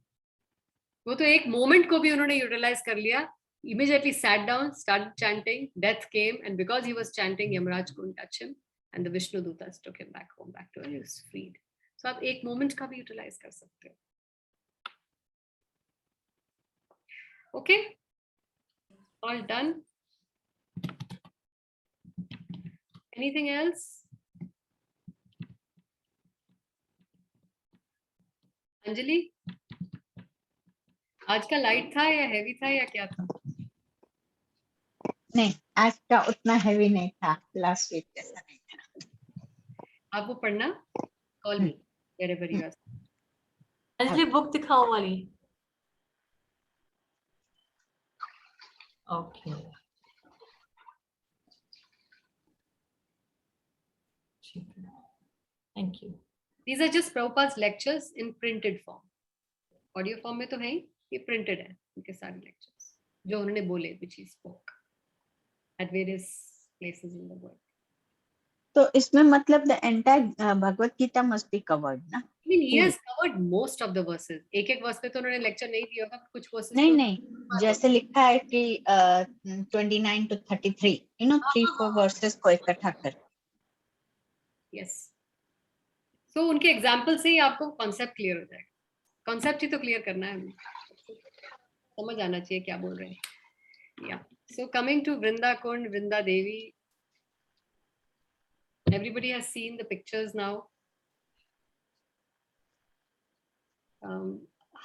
वो तो एक moment को भी उन्होंने utilize कर लिया. Immediately sat down, started chanting, death came, and because he was chanting, Yamraj couldn't touch him, and the Vishnu Dutas took him back home, back to where he was freed. So आप एक moment का भी utilize कर सकते हो. Okay, all done. Anything else? Anjali, आज का light था या हेवी था या क्या था? नहीं, आज का उतना हेवी नहीं था, लास्ट वीक जैसा नहीं था. आप वो पढ़ना, call me wherever you are. Anjali book दिखाओ वाली. Okay. Thank you. These are just Prabhupada's lectures in printed form. Audio form में तो है ही, ये printed है उनके सारे lectures जो उन्होंने बोले, which he spoke at various places in the world. तो इसमें मतलब the entire Bhagavad Gita must be covered, ना? I mean, he has covered most of the verses. एक verse पे तो उन्होंने lecture नहीं दिया होगा, कुछ verses नहीं, जैसे लिखा है कि 29 to 33, you know, 3-4 verses को इकट्ठा कर. Yes. So उनके example से ही आपको concept clear हो जाएगा. कॉन्सेप्ट ही तो क्लियर करना है, समझ आना चाहिए क्या बोल रहे हैं। या so coming to Vrinda Kund, Vrinda Devi, everybody has seen the pictures now.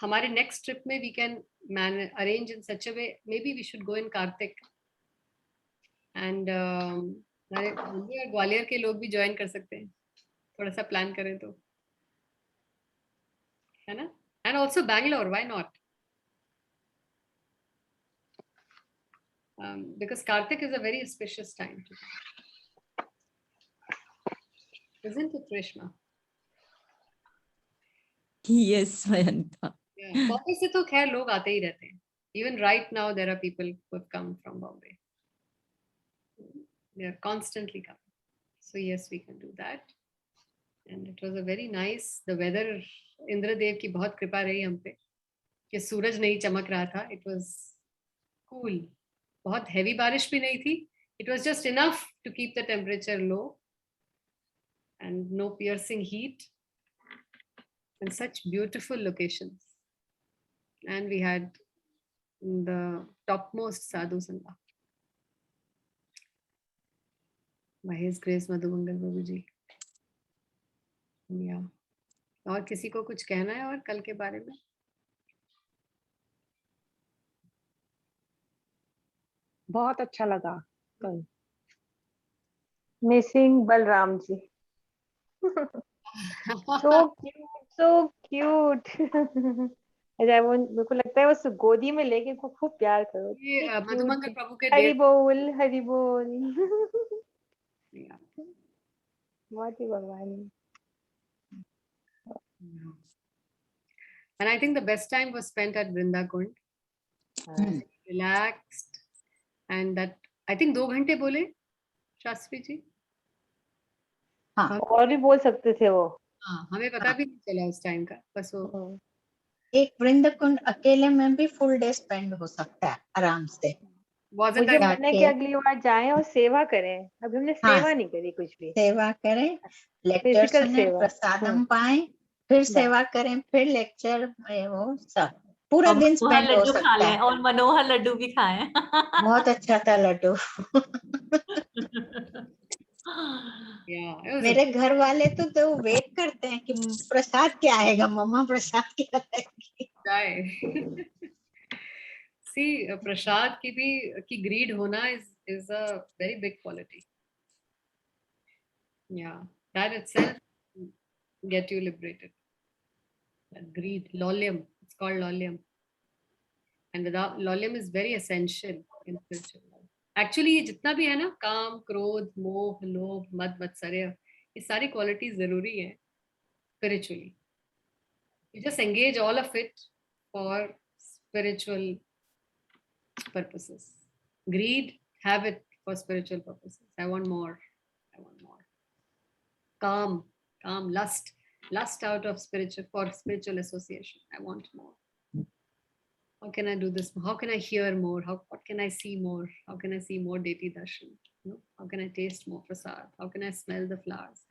हमारे next trip में we can arrange in such a way, maybe we should go in Kartik, and हमारे ग्वालियर के लोग भी ज्वाइन कर सकते हैं, थोड़ा सा प्लान करें तो, है ना? And also Bangalore, why not? Because Kartik is a very auspicious time, isn't it, Reshma? Yes, Mayanta. Bombay से तो खैर लोग आते ही रहते हैं. Even right now there are people who have come from Bombay. They are constantly coming. So yes, we can do that. And it was a very nice. The weather, Indradev की बहुत कृपा रही हम पे कि सूरज नहीं चमक रहा था. It was cool. बहुत heavy बारिश भी नहीं थी. It was just enough to keep the temperature low and no piercing heat. And such beautiful locations. And we had the topmost sadhu sangha by His Grace Madhumangal Prabhu ji. Yeah. और किसी को कुछ कहना है और कल के बारे में? बहुत अच्छा लगा कल. Missing Balram ji. so cute. मेरे को लगता है उस गोदी में लेके इनको खूब प्यार करो. मधुमंगल प्रभु के हरि बोल, हरि बोल. बहुत ही भगवान. And I think the best time was spent at Vrinda Kund. Relaxed. And that, I think 2 घंटे बोले शास्त्री जी. हाँ, और भी बोल सकते थे वो. हाँ, हमें पता भी नहीं चला उस टाइम का. बस वो एक वृंदा कुंड अकेले में भी फुल डे स्पेंड हो सकता है आराम से. मुझे मन है कि अगली बार जाएं और सेवा करें. अभी हमने सेवा नहीं करी कुछ भी. सेवा करें, लेक्चर सुने, प्रसादम पाएं, फिर सेवा करें, फिर लेक्चर, वो सब पूरा दिन स्पेंड हो सकता है. और मनोहर लड्डू भी खाएं. बहुत अच्छा था लड्डू. मेरे घर वाले तो वेट करते हैं कि प्रसाद क्या आएगा, मम्मा प्रसाद क्या आएगी. See, प्रसाद की भी की greed होना is a very big quality. Yeah, that itself get you liberated. That greed, lolyam, it's called lolyam, and without lolyam is very essential in spiritual life. Actually, ये जितना भी है ना, काम, क्रोध, मोह, लोभ, मद, मत्सर्य, ये सारी qualities जरूरी है spiritually. You just engage all of it for spiritual purposes. Greed, have it for spiritual purposes. I want more. I want more. Calm, lust out of for spiritual association. I want more. How can I do this? How can I hear more? What can I see more? How can I see more deity darshan? How can I taste more prasad? How can I smell the flowers?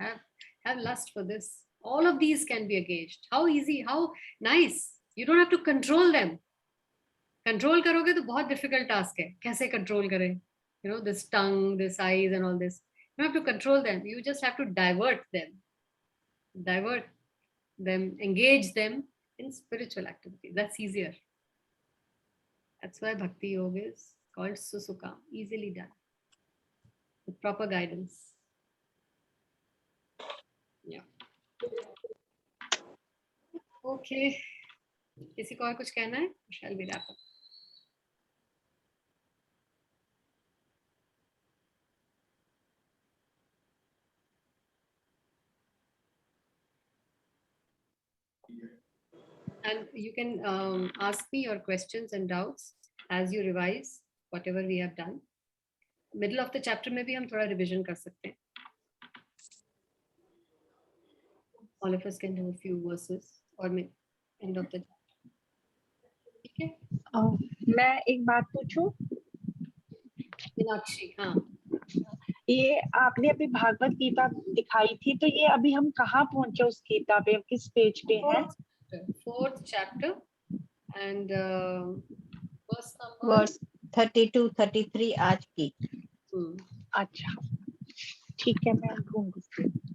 Have lust for this. All of these can be engaged. How easy, how nice. You don't have to control them. Control करोगे तो बहुत difficult task है. कैसे control करें? This tongue, this eyes and all this. You don't have to control them. You just have to divert them. Divert them, engage them in spiritual activity. That's easier. That's why Bhakti Yoga is called Susukam, easily done, with proper guidance. Yeah. Okay. किसी को और कुछ कहना है? Shall we wrap up? And you can ask me your questions and doubts as you revise whatever we have done. Middle of the chapter में भी हम थोड़ा revision कर सकते हैं. All of us can do a few verses or end of the chapter. ठीक है? मैं एक बात पूछूं? मीनाक्षी, हाँ. ये आपने अभी भागवत गीता दिखाई थी, तो ये अभी हम कहाँ पहुंचे उस गीता पे, किस पेज पे है? 4th chapter and verse number verse 32 33 आज की। अच्छा ठीक है, मैं ढूंढूंगी।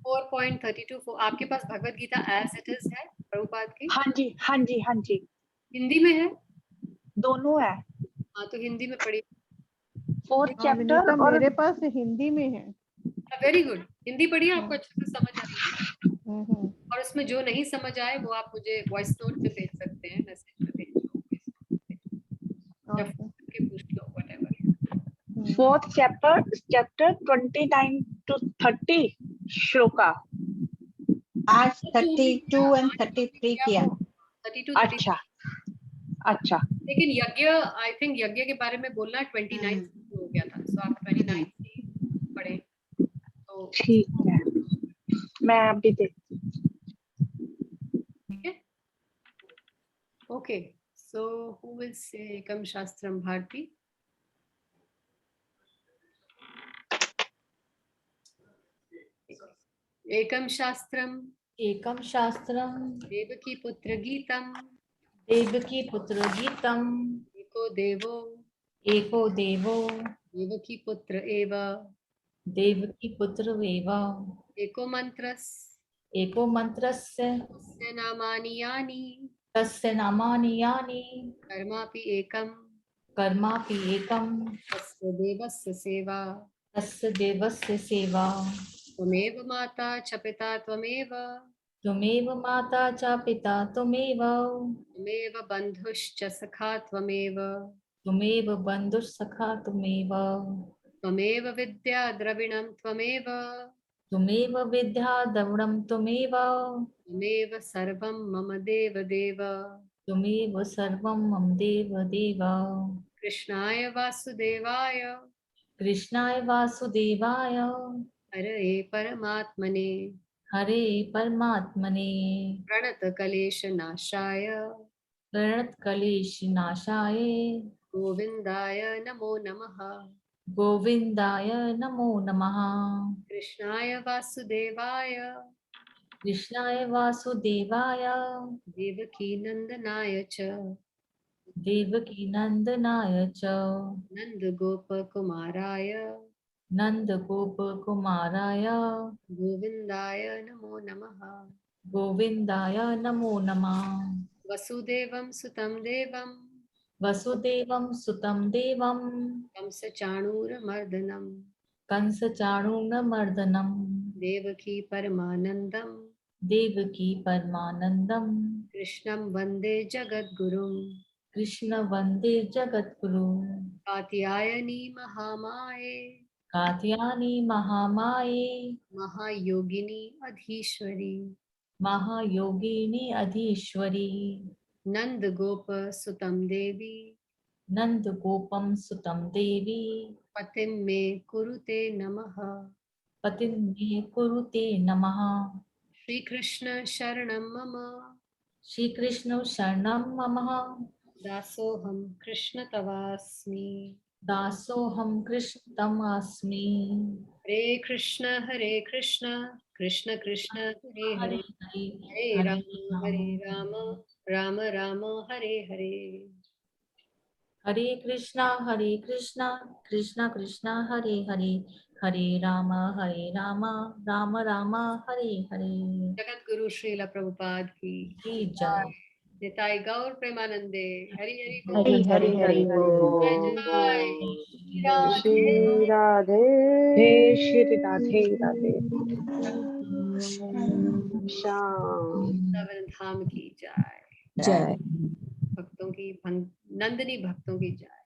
4.32 आपके पास Bhagavad Gita as it is है प्रभुपाद की? हाँ जी हाँ जी हाँ जी, हिंदी में है? दोनों है। हाँ तो हिंदी में पढ़िए। 4th हाँ, विनीता चैप्टर और मेरे पास हिंदी में है। वेरी गुड, हिंदी पढ़िए, आपको अच्छे से समझ आएगी। हम्म। और उसमें जो नहीं समझ आए वो आप मुझे वॉइस नोट पे भेज सकते हैं, मैसेज पे भेज दो या फोन करके पूछ लो, व्हाटएवर। 4th चैप्टर 29 to 30 श्लोका। आज 32 and 33 किया। 32 अच्छा अच्छा, लेकिन यज्ञ, आई थिंक यज्ञ के बारे में बोलना 29 हो गया था, सो आप 29 पढ़े तो ठीक है, मैं अभी देखती हूँ। ठीक है। Okay, so who will say एकम शास्त्रम भारती? एकम शास्त्रम देवकी पुत्र गीतम एको देवो देवकी पुत्र एव एको मंत्रस्य तस्य नामानि यानि कर्मापि एकम तस्य देवस्य सेवा त्वमेव माता च पिता त्वमेव त्वमेव बन्धुश्च सखा त्वमेव त्वमेव विद्या द्रविणं त्वमेव त्वमेव सर्वं मम देव कृष्णाय वासुदेवाय हरे परमात्मने प्रणतक्लेशनाशाय गोविन्दाय नमो नमः। कृष्णाय वासुदेवाय देवकी नंदनाय च नंदगोपकुमाराय गोविन्दाय नमो नमः। वसुदेवं सुतं देवं कंसचाणूरमर्दनं देवकी परमानंदं कृष्णं वन्दे जगद्गुरुं कात्यायनी महामाये महायोगिनी अधीश्वरी नंद गोप सुतम देवी पतिं मे कुरुते नमः। श्री कृष्ण शरणं मम दासोऽहं कृष्ण तवास्मि हरे कृष्ण कृष्ण कृष्ण हरे हरे हरे राम राम राम हरे हरे। हरे कृष्णा कृष्ण कृष्ण हरे हरे हरे राम राम राम हरे हरे। जगत गुरु श्रील प्रभुपाद की जय। निताई गौर प्रेमानंदे हरि हरि बोल। हरि हरि हरि बोल। श्री राधे हे श्री राधे राधे। श्याम धाम की जय। जय। भक्तों की नंदनी भक्तों की जय।